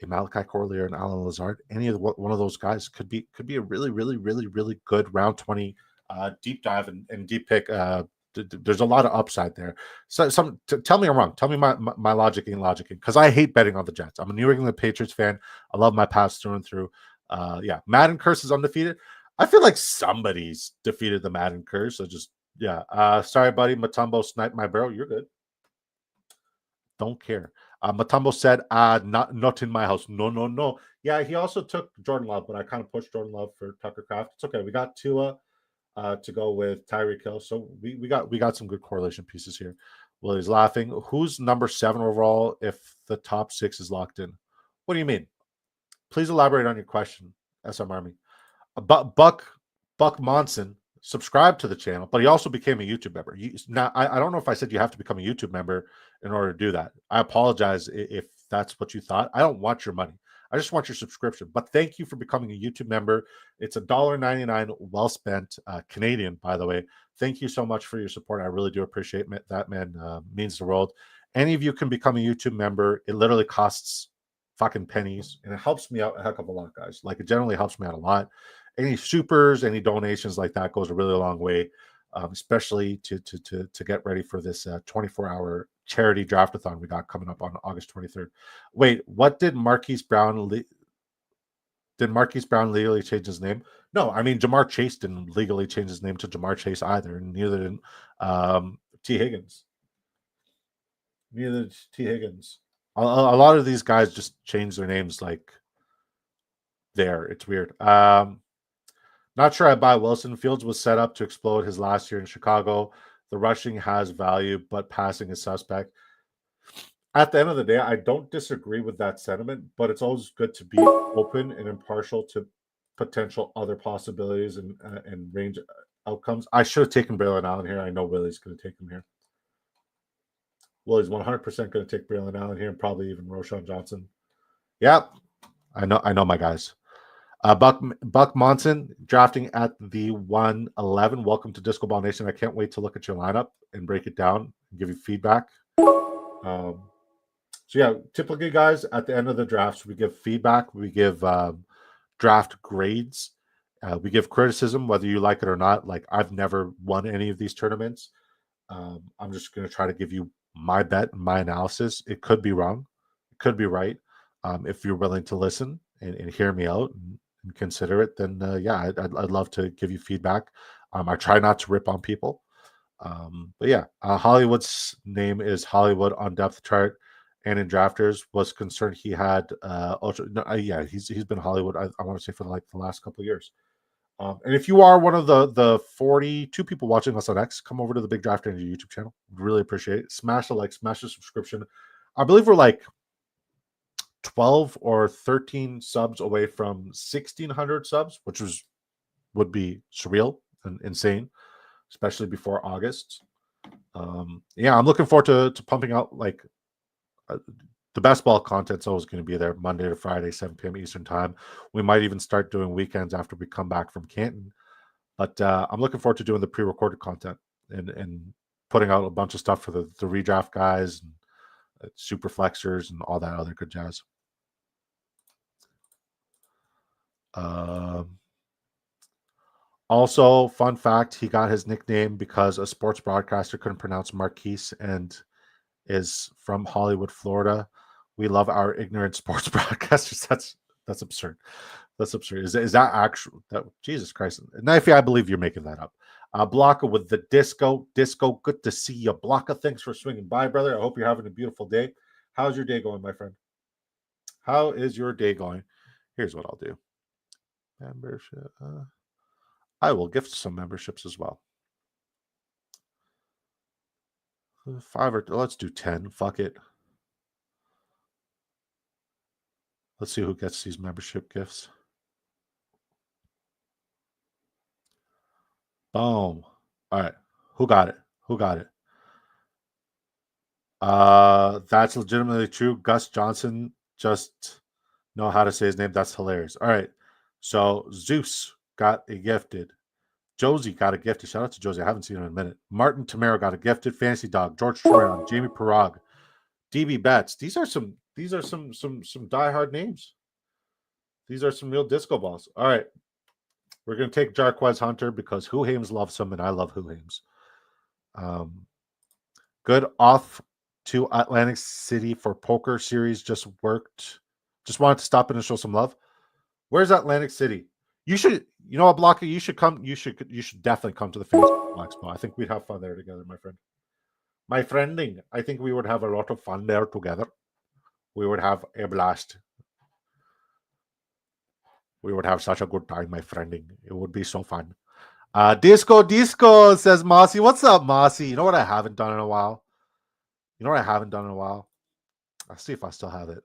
Malachi Corley or an Alan Lazard, one of those guys could be a really, really, really, really good round 20 deep dive and deep pick. There's a lot of upside there. So tell me I'm wrong. Tell me my logic ain't logicking, because I hate betting on the Jets. I'm a New England Patriots fan. I love my Pats through and through. Yeah, Madden curse is undefeated. I feel like somebody's defeated the Madden curse. So just, yeah. Sorry, buddy. Matumbo sniped my barrel. You're good. Don't care. Matumbo said, not in my house. No. Yeah, he also took Jordan Love, but I kind of pushed Jordan Love for Tucker Kraft. It's okay. We got Tua to go with Tyreek Hill. So we got some good correlation pieces here. Willie's laughing. Who's number 7 overall if the top 6 is locked in? What do you mean? Please elaborate on your question, SM Army. Buck Monson subscribed to the channel, but he also became a YouTube member. Now, I don't know if I said you have to become a YouTube member in order to do that. I apologize if that's what you thought. I don't want your money. I just want your subscription. But thank you for becoming a YouTube member. It's $1.99, well spent, Canadian, by the way. Thank you so much for your support. I really do appreciate that, man. Means the world. Any of you can become a YouTube member. It literally costs fucking pennies, and it helps me out a heck of a lot, guys. Like, it generally helps me out a lot. Any supers, any donations like that goes a really long way, especially to get ready for this 24-hour charity draftathon we got coming up on August 23rd. Wait, what did Marquise Brown legally change his name? No, I mean, Jamar Chase didn't legally change his name to Jamar Chase either, and neither did T. Higgins. Neither did T. Higgins. A lot of these guys just change their names like there. It's weird. Not sure I buy Wilson. Fields was set up to explode his last year in Chicago. The rushing has value, but passing is suspect. At the end of the day, I don't disagree with that sentiment, but it's always good to be open and impartial to potential other possibilities and range outcomes. I should have taken Braylon Allen here. I know Willie's going to take him here. Willie's 100% going to take Braylon Allen here, and probably even Roschon Johnson. Yep, I know my guys. Buck Monson drafting at the 111. Welcome to Disco Ball Nation. I can't wait to look at your lineup and break it down and give you feedback. So yeah, typically, guys, at the end of the drafts, we give feedback. We give draft grades. We give criticism, whether you like it or not. Like, I've never won any of these tournaments. I'm just going to try to give you my bet and my analysis. It could be wrong. It could be right. If you're willing to listen and hear me out and consider it, then yeah, I'd love to give you feedback. I try not to rip on people. But yeah, Hollywood's name is Hollywood on depth chart and in drafters. Was concerned he had yeah, he's been Hollywood, I want to say, for like the last couple of years. And if you are one of the 42 people watching us on X, come over to the Big Draft Energy YouTube channel. Really appreciate it. Smash the like, smash the subscription. I believe we're like 12 or 13 subs away from 1,600 subs, which would be surreal and insane, especially before August. Yeah, I'm looking forward to pumping out like the best ball content's always going to be there Monday to Friday, 7 p.m. Eastern time. We might even start doing weekends after we come back from Canton. But I'm looking forward to doing the pre-recorded content and putting out a bunch of stuff for the redraft guys and super flexers and all that other good jazz. Also, fun fact, he got his nickname because a sports broadcaster couldn't pronounce Marquise and is from Hollywood, Florida. We love our ignorant sports broadcasters. That's absurd. That's absurd. Is that actual? Jesus Christ. Knifey, I believe you're making that up. Blanca with the disco. Disco, good to see you. Blanca, thanks for swinging by, brother. I hope you're having a beautiful day. How's your day going, my friend? How is your day going? Here's what I'll do. Membership. I will gift some memberships as well. 5 or let's do 10. Fuck it. Let's see who gets these membership gifts. Boom. All right. Who got it? Who got it? That's legitimately true. Gus Johnson just know how to say his name. That's hilarious. All right. So Zeus got a gifted. Josie got a gifted. Shout out to Josie. I haven't seen her in a minute. Martin Tamara got a gifted. Fancy Dog. George Troyan. Jamie Parag. DB Betts. These are some diehard names. These are some real disco balls. All right. We're going to take Jarquez Hunter because Who Hames loves him, and I love Who Hames. Good off to Atlantic City for poker series just worked. Just wanted to stop in and show some love. Where's Atlantic City? You should, you know what, Blocker? You should come. You should definitely come to the Facebook Expo. I think we'd have fun there together, my friend. My friending. I think we would have a lot of fun there together. We would have a blast. We would have such a good time, my friending. It would be so fun. Disco, says Mossy. What's up, Mossy? You know what I haven't done in a while? I'll see if I still have it.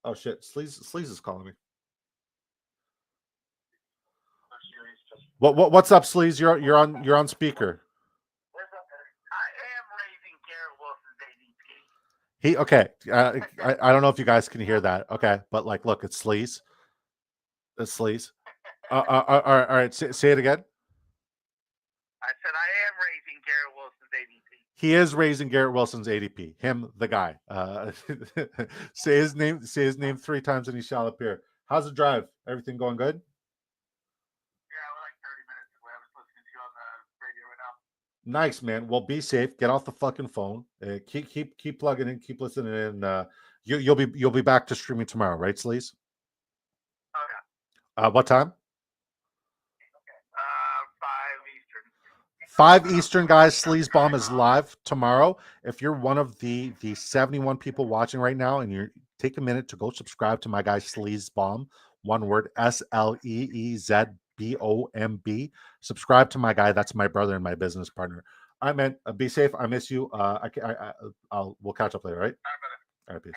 Oh, shit. Sleez is calling me. What's up, Sleez? You're on speaker. Okay. I don't know if you guys can hear that. Okay, but like, look, it's Sleez. It's Sleez. All right. Say it again. I said I am raising Garrett Wilson's ADP. He is raising Garrett Wilson's ADP. Him, the guy. Say his name 3 times and he shall appear. How's the drive? Everything going good? Yeah, we're like 30 minutes away. I was listening to you on the radio right now. Nice, man. Well, be safe. Get off the fucking phone. Keep plugging in. Keep listening in. You'll be back to streaming tomorrow, right, Sleaze? Oh yeah. What time? 5 Eastern. 5 Eastern, guys. Sleaze Bomb is live tomorrow. If you're one of the 71 people watching right now, and you take a minute to go subscribe to my guy Sleaze Bomb, one word, SLEEZBOMB. Subscribe to my guy. That's my brother and my business partner. All right, man. Be safe. I miss you. We'll catch up later, right? All right, peace.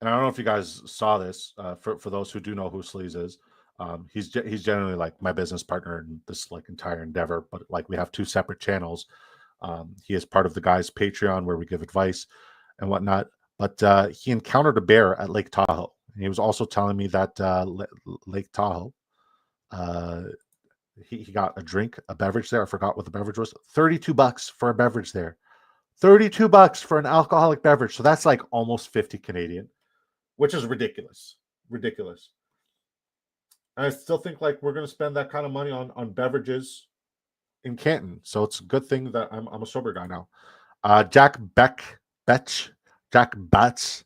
And I don't know if you guys saw this. For those who do know who Sleaze is, he's generally like my business partner in this like entire endeavor. But like we have 2 separate channels. He is part of the guys' Patreon where we give advice and whatnot. But he encountered a bear at Lake Tahoe, and he was also telling me that Lake Tahoe, he got a beverage there. I forgot what the beverage was. $32 for a beverage there. $32 for an alcoholic beverage. So that's like almost 50 Canadian. Which is ridiculous. Ridiculous. And I still think like we're going to spend that kind of money on beverages in Canton. So it's a good thing that I'm a sober guy now. Jack Batch. That's Jack Batch.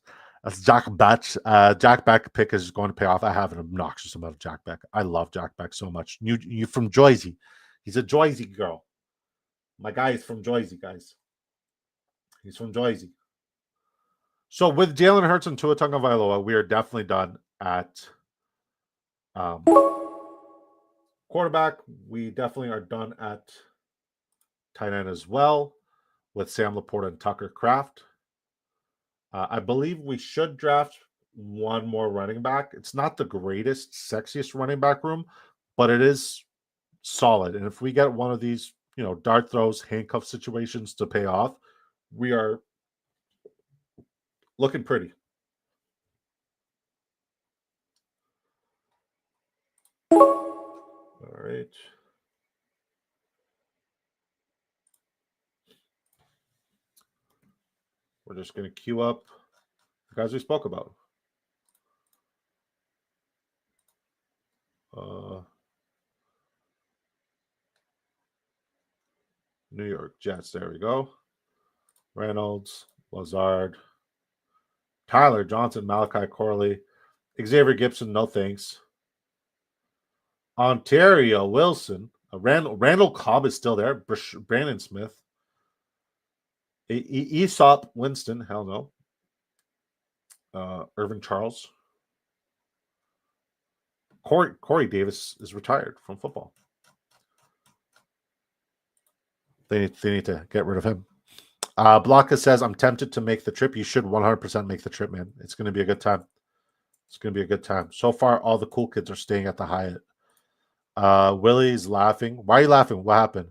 Jack Beck pick is going to pay off. I have an obnoxious amount of Jack Beck. I love Jack Beck so much. You from Jersey. He's a Jersey girl. My guy is from Jersey, guys. He's from Jersey. So with Jalen Hurts and Tua Tagovailoa, we are definitely done at quarterback. We definitely are done at tight end as well with Sam Laporta and Tucker Kraft. I believe we should draft one more running back. It's not the greatest, sexiest running back room, but it is solid. And if we get one of these, dart throws, handcuff situations to pay off, we are looking pretty. All right. We're just going to queue up the guys we spoke about. New York Jets. There we go. Reynolds, Lazard, Tyler Johnson, Malachi Corley, Xavier Gibson. No thanks. Ontario Wilson. Randall Cobb is still there. Brandon Smith. Aesop Winston. Hell no. Irvin Charles. Corey Davis is retired from football. They need to get rid of him. Blanca says, I'm tempted to make the trip. You should 100% make the trip, man. It's going to be a good time. It's going to be a good time. So far, all the cool kids are staying at the Hyatt. Willie's laughing. Why are you laughing? What happened?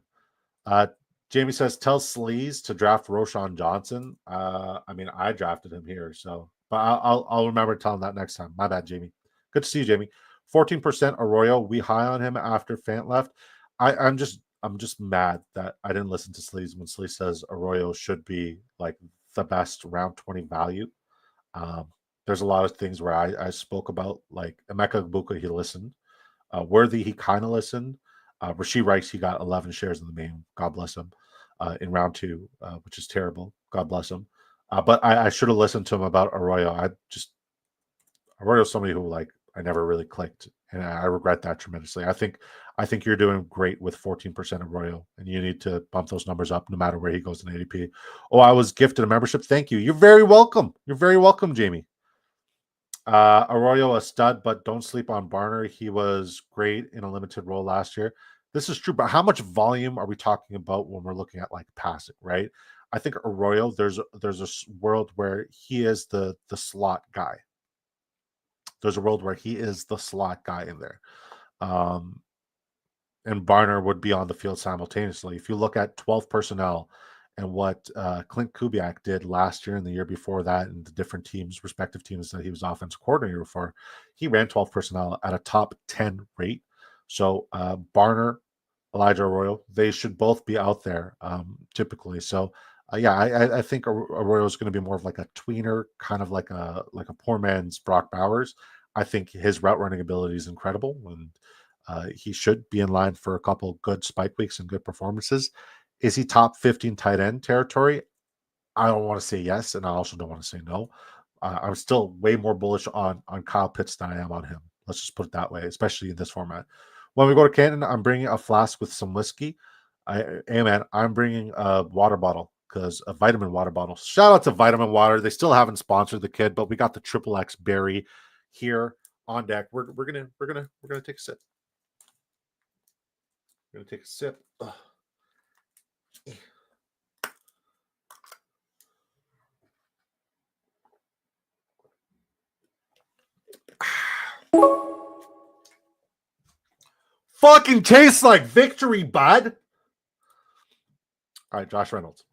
Jamie says, tell Sleez to draft Roshan Johnson. I mean, I drafted him here, so but I'll remember telling that next time. My bad, Jamie. Good to see you, Jamie. 14% Arroyo. We high on him after Fant left. I'm just mad that I didn't listen to Sleez when Sleez says Arroyo should be like the best round 20 value. There's a lot of things where I spoke about, like Emeka Egbuka, he listened. Worthy, he kind of listened. Rasheed Rice, he got 11 shares in the main. God bless him. In round 2, which is terrible. God bless him. But I should have listened to him about Arroyo. Arroyo's somebody who like I never really clicked, and I regret that tremendously. I think you're doing great with 14% Arroyo, and you need to bump those numbers up no matter where he goes in ADP. Oh, I was gifted a membership. Thank you. You're very welcome. You're very welcome, Jamie. Arroyo a stud, but don't sleep on Barner. He was great in a limited role last year. This is true, but how much volume are we talking about when we're looking at like passing, right? I think Arroyo, there's a world where he is the slot guy. There's a world where he is the slot guy in there. And Barner would be on the field simultaneously. If you look at 12 personnel and what Clint Kubiak did last year and the year before that, and the different teams, respective teams that he was offensive coordinator for, he ran 12 personnel at a top 10 rate. So Barner, Elijah Arroyo, they should both be out there typically. So I think Arroyo is going to be more of like a tweener, kind of like a poor man's Brock Bowers. I think his route running ability is incredible, and he should be in line for a couple good spike weeks and good performances. Is he top 15 tight end territory? I don't want to say yes, and I also don't want to say no. I'm still way more bullish on Kyle Pitts than I am on him. Let's just put it that way, especially in this format. When we go to Canton, I'm bringing a flask with some whiskey. I'm bringing a water bottle, because a vitamin water bottle. Shout out to Vitamin Water. They still haven't sponsored the kid, but we got the Triple X Berry here on deck. We're gonna take a sip. We're gonna take a sip. Ugh. Fucking tastes like victory, bud. All right, Josh Reynolds.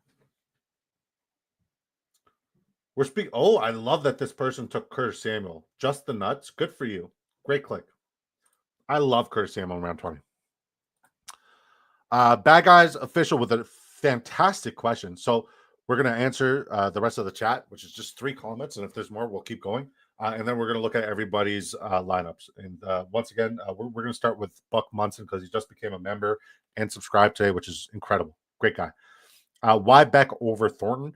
We're speaking. Oh, I love that this person took Curtis Samuel. Just the nuts. Good for you. Great click. I love Curtis Samuel in round 20. Bad Guys Official with a fantastic question. So we're going to answer the rest of the chat, which is just 3 comments. And if there's more, we'll keep going. And then we're going to look at everybody's lineups. And once again, we're going to start with Buck Munson, because he just became a member and subscribed today, which is incredible. Great guy. Why Beck over Thornton?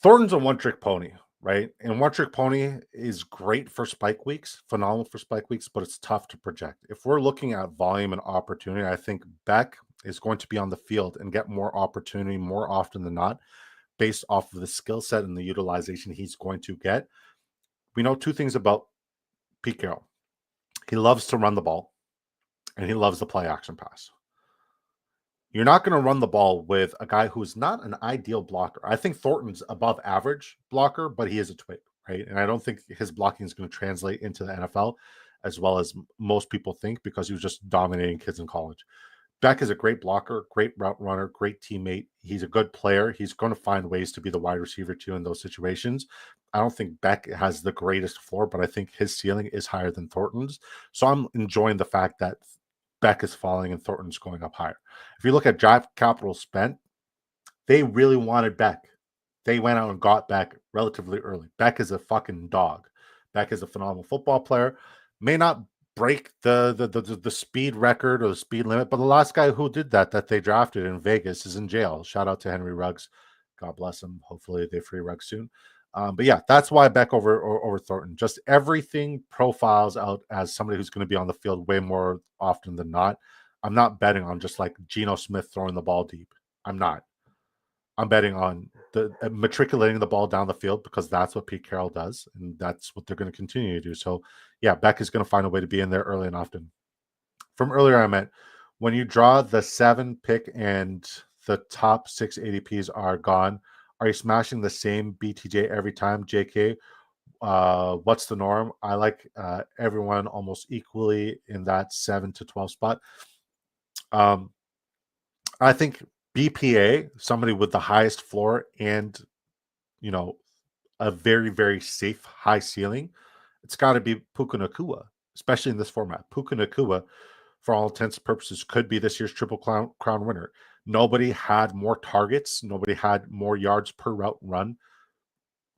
Thornton's a one-trick pony, right? And one-trick pony is great for spike weeks, phenomenal for spike weeks, but it's tough to project. If we're looking at volume and opportunity, I think Beck is going to be on the field and get more opportunity more often than not, based off of the skill set and the utilization he's going to get. We know 2 things about Pete Carroll. He loves to run the ball, and he loves the play action pass. You're not going to run the ball with a guy who's not an ideal blocker. I think Thornton's above average blocker, but he is a twig, right? And I don't think his blocking is going to translate into the NFL as well as most people think, because he was just dominating kids in college. Beck is a great blocker, great route runner, great teammate. He's a good player. He's going to find ways to be the wide receiver too in those situations. I don't think Beck has the greatest floor, but I think his ceiling is higher than Thornton's. So I'm enjoying the fact that Beck is falling and Thornton's going up higher. If you look at draft capital spent, they really wanted Beck. They went out and got Beck relatively early. Beck is a fucking dog. Beck is a phenomenal football player. May not break the speed record or the speed limit, but the last guy who did that they drafted in Vegas is in jail. Shout out to Henry Ruggs. God bless him. Hopefully they free Ruggs soon. But yeah, that's why Beck over Thornton. Just everything profiles out as somebody who's going to be on the field way more often than not. I'm not betting on just like Geno Smith throwing the ball deep. I'm not. I'm betting on the matriculating the ball down the field because that's what Pete Carroll does, and that's what they're going to continue to do. So, yeah, Beck is going to find a way to be in there early and often. From earlier, I meant when you draw the 7 pick and the top 6 ADPs are gone, are you smashing the same BTJ every time, JK? What's the norm? I like everyone almost equally in that 7 to 12 spot. I think BPA, somebody with the highest floor and, you know, a very, very safe high ceiling, it's got to be Puka Nacua, especially in this format. Puka Nacua, for all intents and purposes, could be this year's Triple Crown winner. Nobody had more targets. Nobody had more yards per route run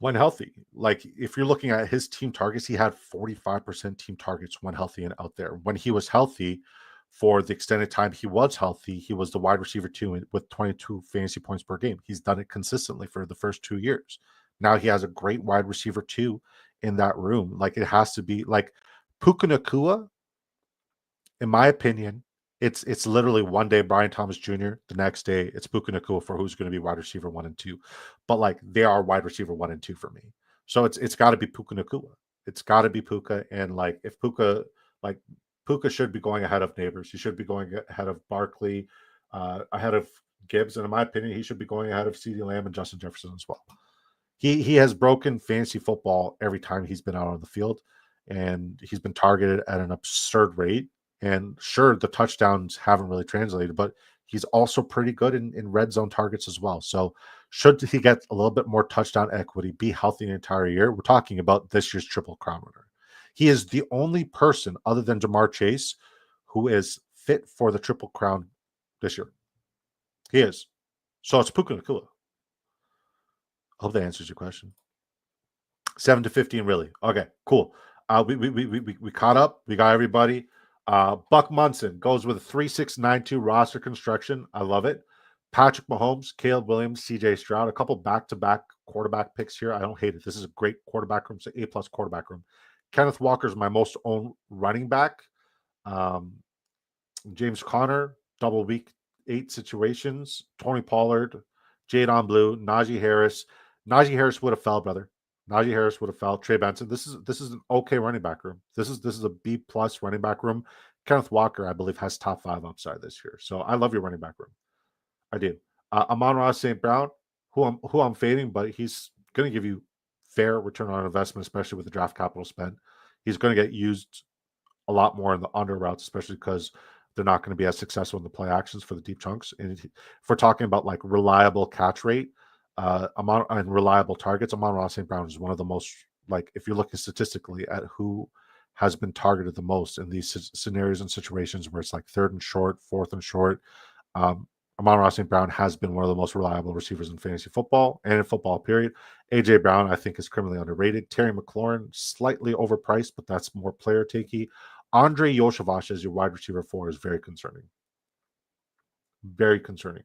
when healthy. Like, if you're looking at his team targets, he had 45% team targets when healthy and out there. When he was healthy, for the extended time he was healthy, he was the wide receiver 2 with 22 fantasy points per game. He's done it consistently for the first 2 years. Now he has a great wide receiver 2 in that room. Like, it has to be like Puka Nacua, in my opinion. It's literally one day Brian Thomas Jr., the next day it's Puka Nacua for who's going to be wide receiver 1 and 2. But like, they are wide receiver 1 and 2 for me. So it's got to be Puka Nacua. It's got to be Puka. And like, if Puka, like, Puka should be going ahead of Neighbors. He should be going ahead of Barkley, ahead of Gibbs, and in my opinion, he should be going ahead of CeeDee Lamb and Justin Jefferson as well. He has broken fantasy football every time he's been out on the field, and he's been targeted at an absurd rate. And sure, the touchdowns haven't really translated, but he's also pretty good in red zone targets as well. So should he get a little bit more touchdown equity, be healthy the entire year, we're talking about this year's Triple Crown winner. He is the only person other than Jamar Chase who is fit for the Triple Crown this year. He is. So it's Puka Nacua. I hope that answers your question. 7 to 15, really. Okay, cool. We caught up. We got everybody. Buck Munson goes with a 3-6-9-2 roster construction. I love it. Patrick Mahomes, Caleb Williams, CJ Stroud, a couple back-to-back quarterback picks here. I don't hate it. This is a great quarterback room. It's an A+ quarterback room. Kenneth Walker is my most owned running back. James Conner, double week 8 situations. Tony Pollard, Jadon Blue, Najee Harris. Najee Harris would have fell, brother. Najee Harris would have fell. Trey Benson. This is an okay running back room. This is a B+ running back room. Kenneth Walker, I believe, has top 5 upside this year. So I love your running back room. I do. Amon-Ra St. Brown, who I'm fading, but he's going to give you fair return on investment, especially with the draft capital spent. He's going to get used a lot more in the under routes, especially because they're not going to be as successful in the play actions for the deep chunks. And if we're talking about like reliable catch rate, and reliable targets, Amon-Ra St. Brown is one of the most, like, if you're looking statistically at who has been targeted the most in these scenarios and situations where it's like 3rd and short, 4th and short, Amon-Ra St. Brown has been one of the most reliable receivers in fantasy football and in football, period. A.J. Brown, I think, is criminally underrated. Terry McLaurin, slightly overpriced, but that's more player takey. Andre Yoshavash as your wide receiver 4 is very concerning. Very concerning.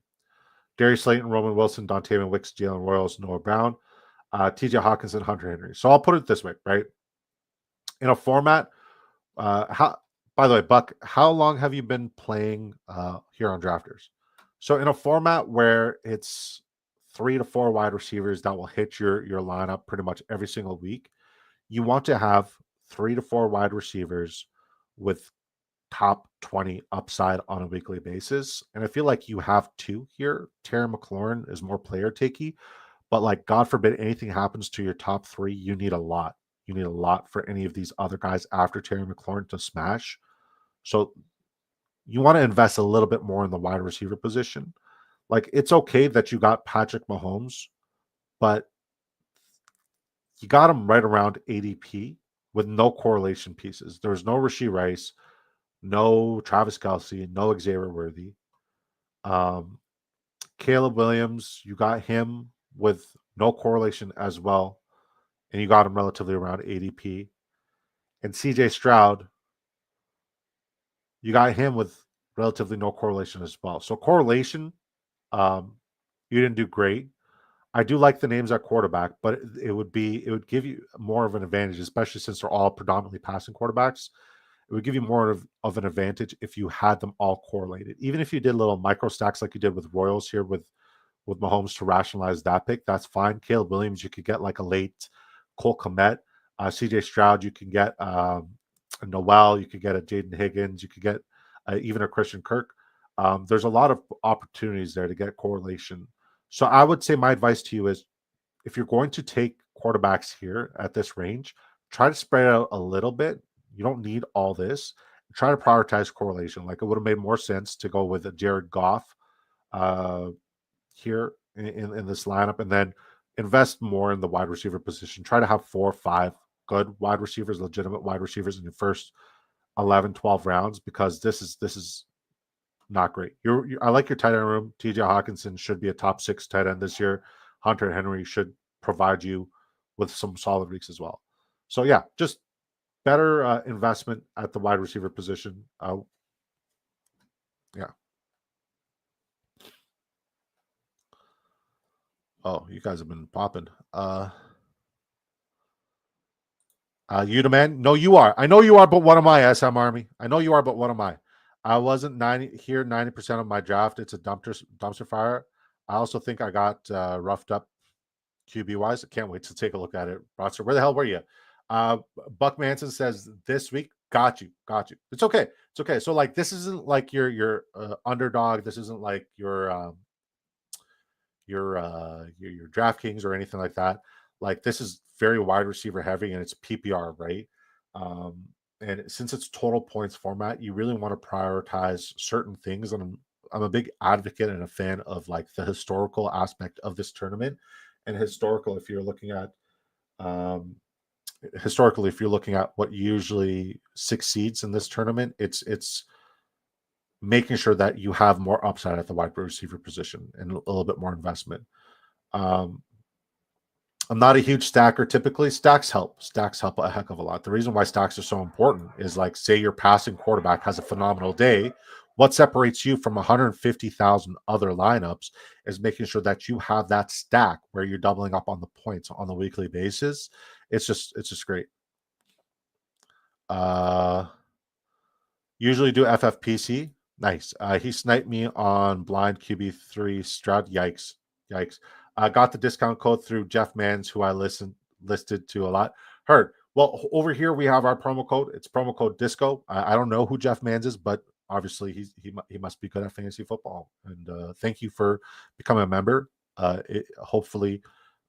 Darius Slayton, Roman Wilson, Dontayvion Wicks, Jalen Royals, Noah Brown, TJ Hawkinson, Hunter Henry. So I'll put it this way, right? In a format, by the way, Buck, how long have you been playing here on Drafters? So in a format where it's 3 to 4 wide receivers that will hit your lineup pretty much every single week, you want to have 3 to 4 wide receivers with top 20 upside on a weekly basis. And I feel like you have 2 here. Terry McLaurin is more player takey, but like, God forbid anything happens to your top 3, you need a lot. You need a lot for any of these other guys after Terry McLaurin to smash. So you want to invest a little bit more in the wide receiver position. Like, it's okay that you got Patrick Mahomes, but you got him right around ADP with no correlation pieces. There's no Rashee Rice, no Travis Kelce, no Xavier Worthy. Caleb Williams, you got him with no correlation as well, and you got him relatively around ADP. And CJ Stroud, you got him with relatively no correlation as well. So correlation, you didn't do great. I do like the names at quarterback, but it would give you more of an advantage, especially since they're all predominantly passing quarterbacks. It would give you more of an advantage if you had them all correlated. Even if you did little micro stacks like you did with Royals here with Mahomes to rationalize that pick, that's fine. Caleb Williams, you could get like a late Cole Kmet. CJ Stroud, you can get a Noel, you could get a Jaden Higgins, you could get even a Christian Kirk. There's a lot of opportunities there to get correlation. So I would say my advice to you is if you're going to take quarterbacks here at this range, try to spread out a little bit. You don't need all this. Try to prioritize correlation. Like it would have made more sense to go with a Jared Goff here in this lineup and then invest more in the wide receiver position. Try to have 4 or 5 good wide receivers, legitimate wide receivers in your first 11, 12 rounds because this is not great. I like your tight end room. TJ Hawkinson should be a top 6 tight end this year. Hunter Henry should provide you with some solid weeks as well. So yeah, just better investment at the wide receiver position. Yeah. Oh, you guys have been popping. You the man? No, you are. I know you are, but what am I, SM Army? I know you are, but what am I? I wasn't 90% of my draft. It's a dumpster fire. I also think I got roughed up QB wise. I can't wait to take a look at it. Roster, where the hell were you? Buck Manson says this week, got you. It's okay. So like, this isn't like your underdog. This isn't like your DraftKings or anything like that. Like this is very wide receiver heavy and it's PPR, right? And since it's total points format, you really want to prioritize certain things. And I'm a big advocate and a fan of like the historical aspect of this tournament. And historical, if you're looking at what usually succeeds in this tournament, it's making sure that you have more upside at the wide receiver position and a little bit more investment. I'm not a huge stacker typically. Stacks help a heck of a lot. The reason why stacks are so important is like, say your passing quarterback has a phenomenal day. What separates you from 150,000 other lineups is making sure that you have that stack where you're doubling up on the points on a weekly basis. It's just great. Usually do FFPC. Nice. He sniped me on blind QB3 Stroud. Yikes. Got the discount code through Jeff Mans, who I listed to a lot. Heard. Well, over here we have our promo code. It's promo code DISCO. I don't know who Jeff Mans is, but obviously he must be good at fantasy football. And thank you for becoming a member. Hopefully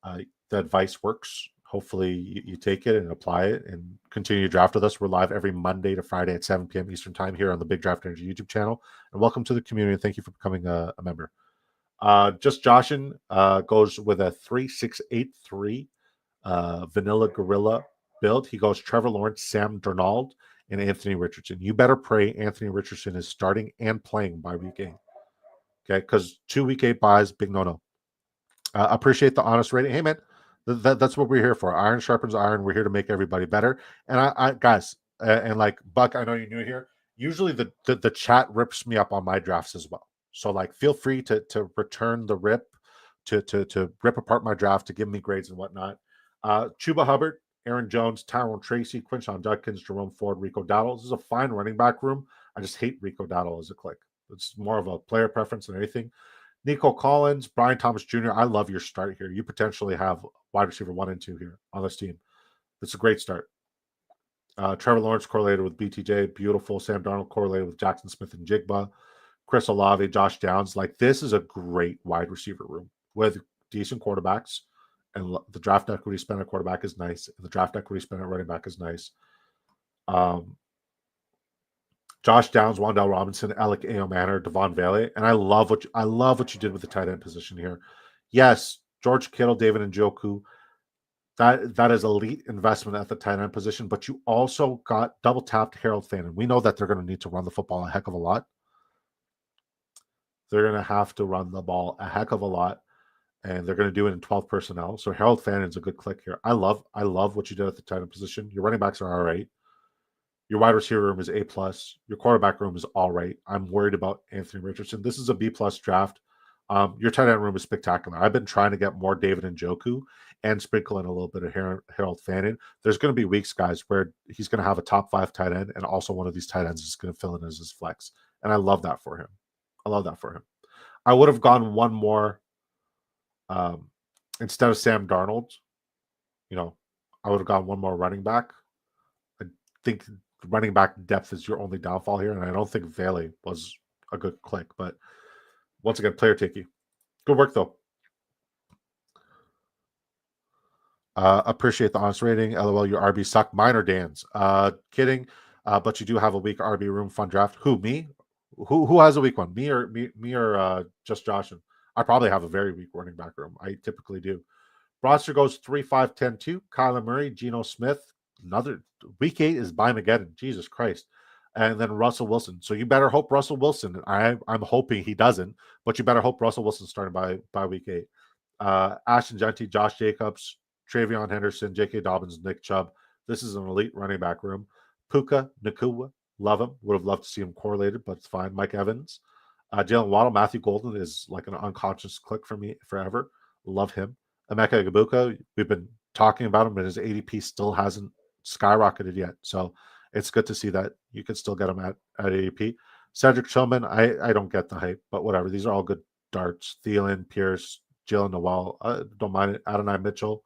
the advice works. Hopefully you take it and apply it and continue to draft with us. We're live every Monday to Friday at 7 p.m. Eastern time here on the Big Draft Energy YouTube channel. And welcome to the community. And thank you for becoming a member. Just Joshin goes with a 3-6-8-3 vanilla gorilla build. He goes Trevor Lawrence, Sam Darnold, and Anthony Richardson. You better pray Anthony Richardson is starting and playing by week 8. Okay, because 2 week 8 buys, big no. Appreciate the honest rating. Hey man, that's what we're here for. Iron sharpens iron. We're here to make everybody better. And I guys, and like Buck, I know you're new here. Usually the chat rips me up on my drafts as well. So like, feel free to return the rip, to rip apart my draft, to give me grades and whatnot. Chuba Hubbard, Aaron Jones, Tyrone Tracy, Quinshon Judkins, Jerome Ford, Rico Dowdle. This is a fine running back room. I just hate Rico Dowdle as a click. It's more of a player preference than anything. Nico Collins, Brian Thomas Jr. I love your start here. You potentially have wide receiver 1 and 2 here on this team. It's a great start. Trevor Lawrence correlated with BTJ. Beautiful. Sam Darnold correlated with Jackson Smith and Jigba. Chris Olave, Josh Downs. Like, this is a great wide receiver room with decent quarterbacks. And the draft equity spent at quarterback is nice. The draft equity spent at running back is nice. Josh Downs, Wan'Dale Robinson, Alec Aomanor, Devon Valley, and I love what you did with the tight end position here. Yes, George Kittle, David Njoku, that is elite investment at the tight end position, but you also got double tapped Harold Fannin. We know that they're going to need to run the football a heck of a lot. They're going to have to run the ball a heck of a lot, and they're going to do it in 12 personnel. So Harold Fannin's a good click here. I love what you did at the tight end position. Your running backs are all right. Your wide receiver room is A+. Your quarterback room is all right. I'm worried about Anthony Richardson. This is a B+ draft. Your tight end room is spectacular. I've been trying to get more David Njoku and sprinkle in a little bit of Harold Fannin. There's going to be weeks, guys, where he's going to have a top 5 tight end, and also one of these tight ends is going to fill in as his flex. And I love that for him. I would have gone one more instead of Sam Darnold. I would have gone one more running back. I think running back depth is your only downfall here, and I don't think Vele was a good click. But once again, player takey. Good work, though. Appreciate the honest rating. LOL, your RB suck. Mine are Dan's. Kidding. But you do have a weak RB room. Fun draft. Who, me? Who has a weak one? Me or just Josh? I probably have a very weak running back room. I typically do. Roster goes 3-5-10-2. Kyler Murray, Geno Smith. Another week 8 is Bimageddon. Jesus Christ. And then Russell Wilson. So you better hope Russell Wilson. I'm hoping he doesn't, but you better hope Russell Wilson starting by week 8. Ashton Genty, Josh Jacobs, Travion Henderson, J.K. Dobbins, Nick Chubb. This is an elite running back room. Puka Nacua, love him. Would have loved to see him correlated, but it's fine. Mike Evans. Jalen Waddle, Matthew Golden is like an unconscious click for me forever. Love him. Emeka Egbuka, we've been talking about him, but his ADP still hasn't skyrocketed yet. So it's good to see that you can still get him at ADP. Cedric Tillman, I don't get the hype, but whatever. These are all good darts. Thielen, Pierce, Jalen Noel. Don't mind it. Adonai Mitchell.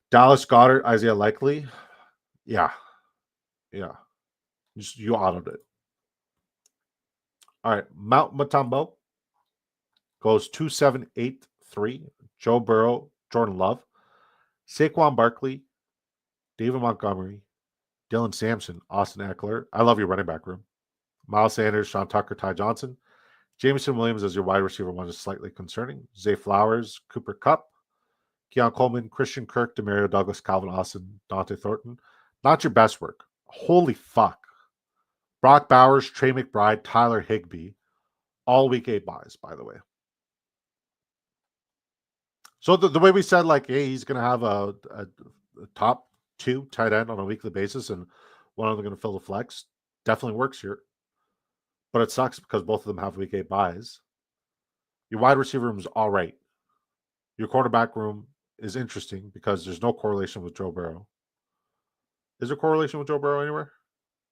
Dallas Goedert, Isaiah Likely. Yeah. You autoed it. All right. Mount Matambo goes 2-7-8-3. Joe Burrow, Jordan Love, Saquon Barkley, David Montgomery, Dylan Sampson, Austin Eckler. I love your running back room. Miles Sanders, Sean Tucker, Ty Johnson. Jameson Williams as your wide receiver one is slightly concerning. Zay Flowers, Cooper Kupp, Keon Coleman, Christian Kirk, Demario Douglas, Calvin Austin, Dante Thornton. Not your best work. Holy fuck. Brock Bowers, Trey McBride, Tyler Higbee. All week 8 buys, by the way. So the way we said, like, hey, he's going to have a top 2 tight end on a weekly basis, and one of them going to fill the flex, definitely works here. But it sucks because both of them have week 8 buys. Your wide receiver room is all right. Your quarterback room is interesting because there's no correlation with Joe Burrow. Is there correlation with Joe Burrow anywhere?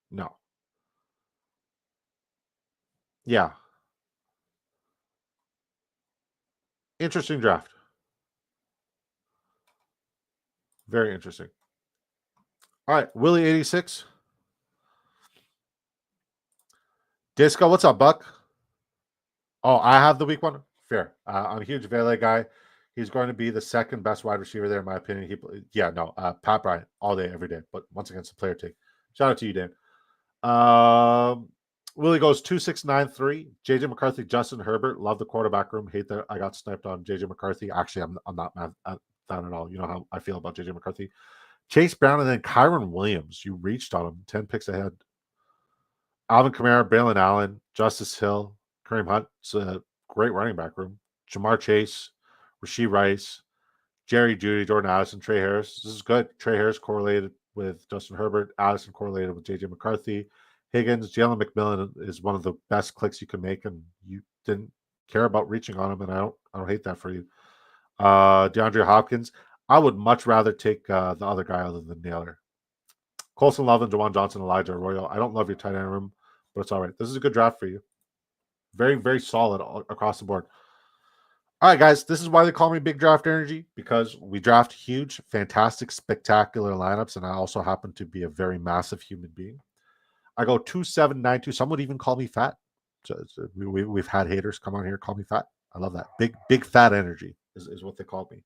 No. Yeah. Interesting draft. Very interesting. All right, Willie86. Disco, what's up, Buck? Oh, I have the week 1? Fair. I'm a huge Vele guy. He's going to be the second best wide receiver there, in my opinion. Pat Bryant, all day, every day. But once again, it's a player take. Shout out to you, Dan. Willie goes 2-6-9-3. JJ McCarthy, Justin Herbert. Love the quarterback room. Hate that I got sniped on JJ McCarthy. Actually, I'm not mad at that at all. You know how I feel about JJ McCarthy. Chase Brown and then Kyron Williams. You reached on him. 10 picks ahead. Alvin Kamara, Braylon Allen, Justice Hill, Kareem Hunt. It's a great running back room. Jamar Chase, Rashee Rice, Jerry Jeudy, Jordan Addison, Trey Harris. This is good. Trey Harris correlated with Justin Herbert. Addison correlated with JJ McCarthy. Higgins, Jalen McMillan is one of the best clicks you can make, and you didn't care about reaching on him, and I don't hate that for you. DeAndre Hopkins. I would much rather take the other guy other than Naylor. Colson Love and Jawan Johnson, Elijah Arroyo. I don't love your tight end room, but it's all right. This is a good draft for you. Very, very solid across the board. All right, guys, this is why they call me Big Draft Energy, because we draft huge, fantastic, spectacular lineups, and I also happen to be a very massive human being. I go 2-7-9-2. Some would even call me fat. So we've had haters come on here call me fat. I love that. Big fat energy is what they call me,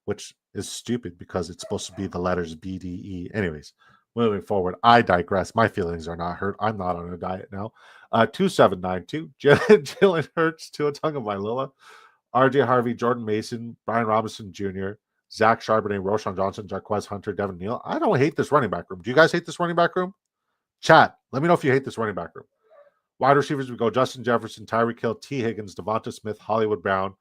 which is stupid because it's supposed to be the letters B, D, E. Anyways, moving forward, I digress. My feelings are not hurt. I'm not on a diet now. 2-7-9-2. Jalen Hurts, Tua Tagovailoa, RJ Harvey, Jordan Mason, Brian Robinson Jr., Zach Charbonnet, Roshan Johnson, Jarquez Hunter, Devin Neal. I don't hate this running back room. Do you guys hate this running back room? Chat, let me know if you hate this running back room. Wide receivers, we go Justin Jefferson, Tyreek Hill, T. Higgins, Devonta Smith, Hollywood Brown,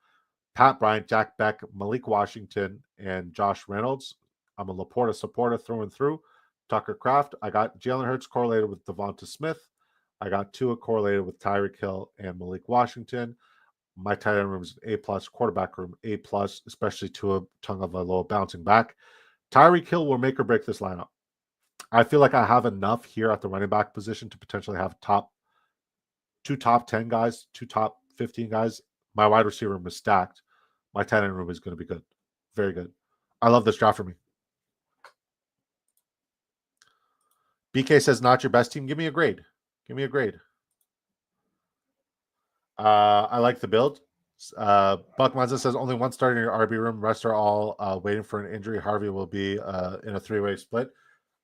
Pat Bryant, Jack Beck, Malik Washington, and Josh Reynolds. I'm a Laporta supporter through and through. Tucker Kraft. I got Jalen Hurts correlated with Devonta Smith. I got Tua correlated with Tyreek Hill and Malik Washington. My tight end room is an A+, quarterback room A+, especially Tua Tagovailoa bouncing back. Tyreek Hill will make or break this lineup. I feel like I have enough here at the running back position to potentially have two top 10 guys, two top 15 guys. My wide receiver room is stacked. My tight end room is going to be good. Very good. I love this draft for me. BK says, not your best team. Give me a grade. Give me a grade. I like the build. Buck Manza says, only one starter in your RB room. Rest are all waiting for an injury. Harvey will be in a three-way split.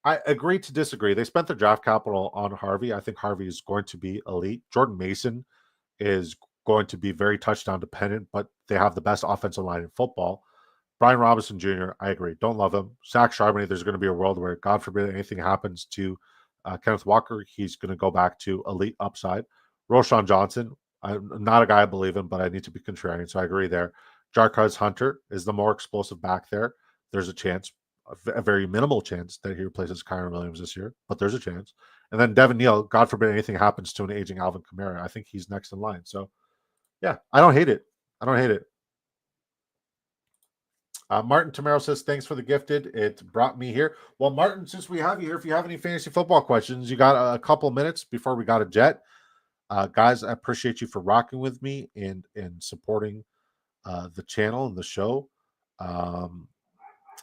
I agree to disagree. They spent their draft capital on Harvey. I think Harvey is going to be elite. Jordan Mason is going to be very touchdown dependent, but they have the best offensive line in football. Brian Robinson Jr., I agree. Don't love him. Zach Charbonnet, there's going to be a world where, God forbid, anything happens to Kenneth Walker, he's going to go back to elite upside. Roshan Johnson, I'm not a guy I believe in, but I need to be contrarian, so I agree there. Jarquez Hunter is the more explosive back there. There's a chance, a very minimal chance, that he replaces Kyron Williams this year, but there's a chance. And then Devin Neal, God forbid anything happens to an aging Alvin Kamara, I think he's next in line. So, yeah, I don't hate it. I don't hate it. Martin Tamaro says, thanks for the gifted. It brought me here. Well, Martin, since we have you here, if you have any fantasy football questions, you got a couple minutes before we got a jet. Guys, I appreciate you for rocking with me and supporting the channel and the show. Hold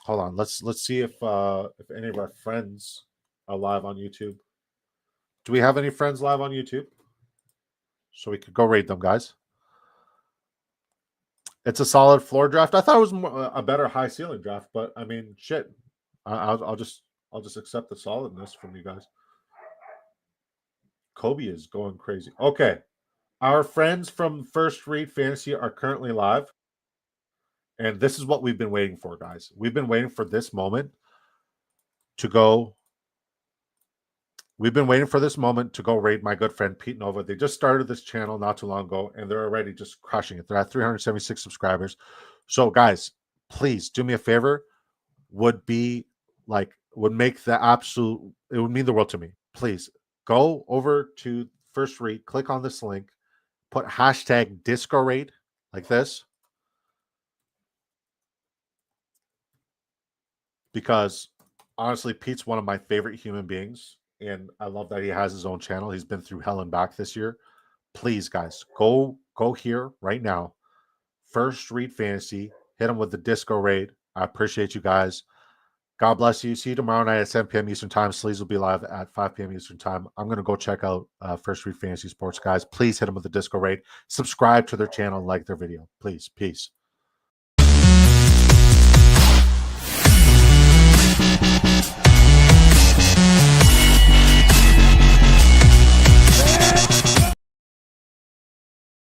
on. Let's see if any of our friends are live on YouTube. Do we have any friends live on YouTube? So we could go rate them, guys. It's a solid floor draft. I thought it was a better high ceiling draft, but I mean, shit. I'll just accept the solidness from you guys. Kobe is going crazy. Okay, our friends from First Read Fantasy are currently live, and this is what we've been waiting for, guys. We've been waiting for this moment to go. We've been waiting for this moment to go raid my good friend Pete Nova. They just started this channel not too long ago, and they're already just crushing it. They're at 376 subscribers. So, guys, please do me a favor. Would make the absolute, it would mean the world to me. Please go over to First Read, click on this link, put hashtag Disco Raid like this. Because honestly, Pete's one of my favorite human beings. And I love that he has his own channel. He's been through hell and back this year. Please, guys, go here right now. First Read Fantasy. Hit him with the Disco Raid. I appreciate you guys. God bless you. See you tomorrow night at 7 p.m. Eastern Time. Sleez will be live at 5 p.m. Eastern Time. I'm going to go check out First Read Fantasy Sports, guys. Please hit them with the Disco Raid. Subscribe to their channel and like their video. Please. Peace.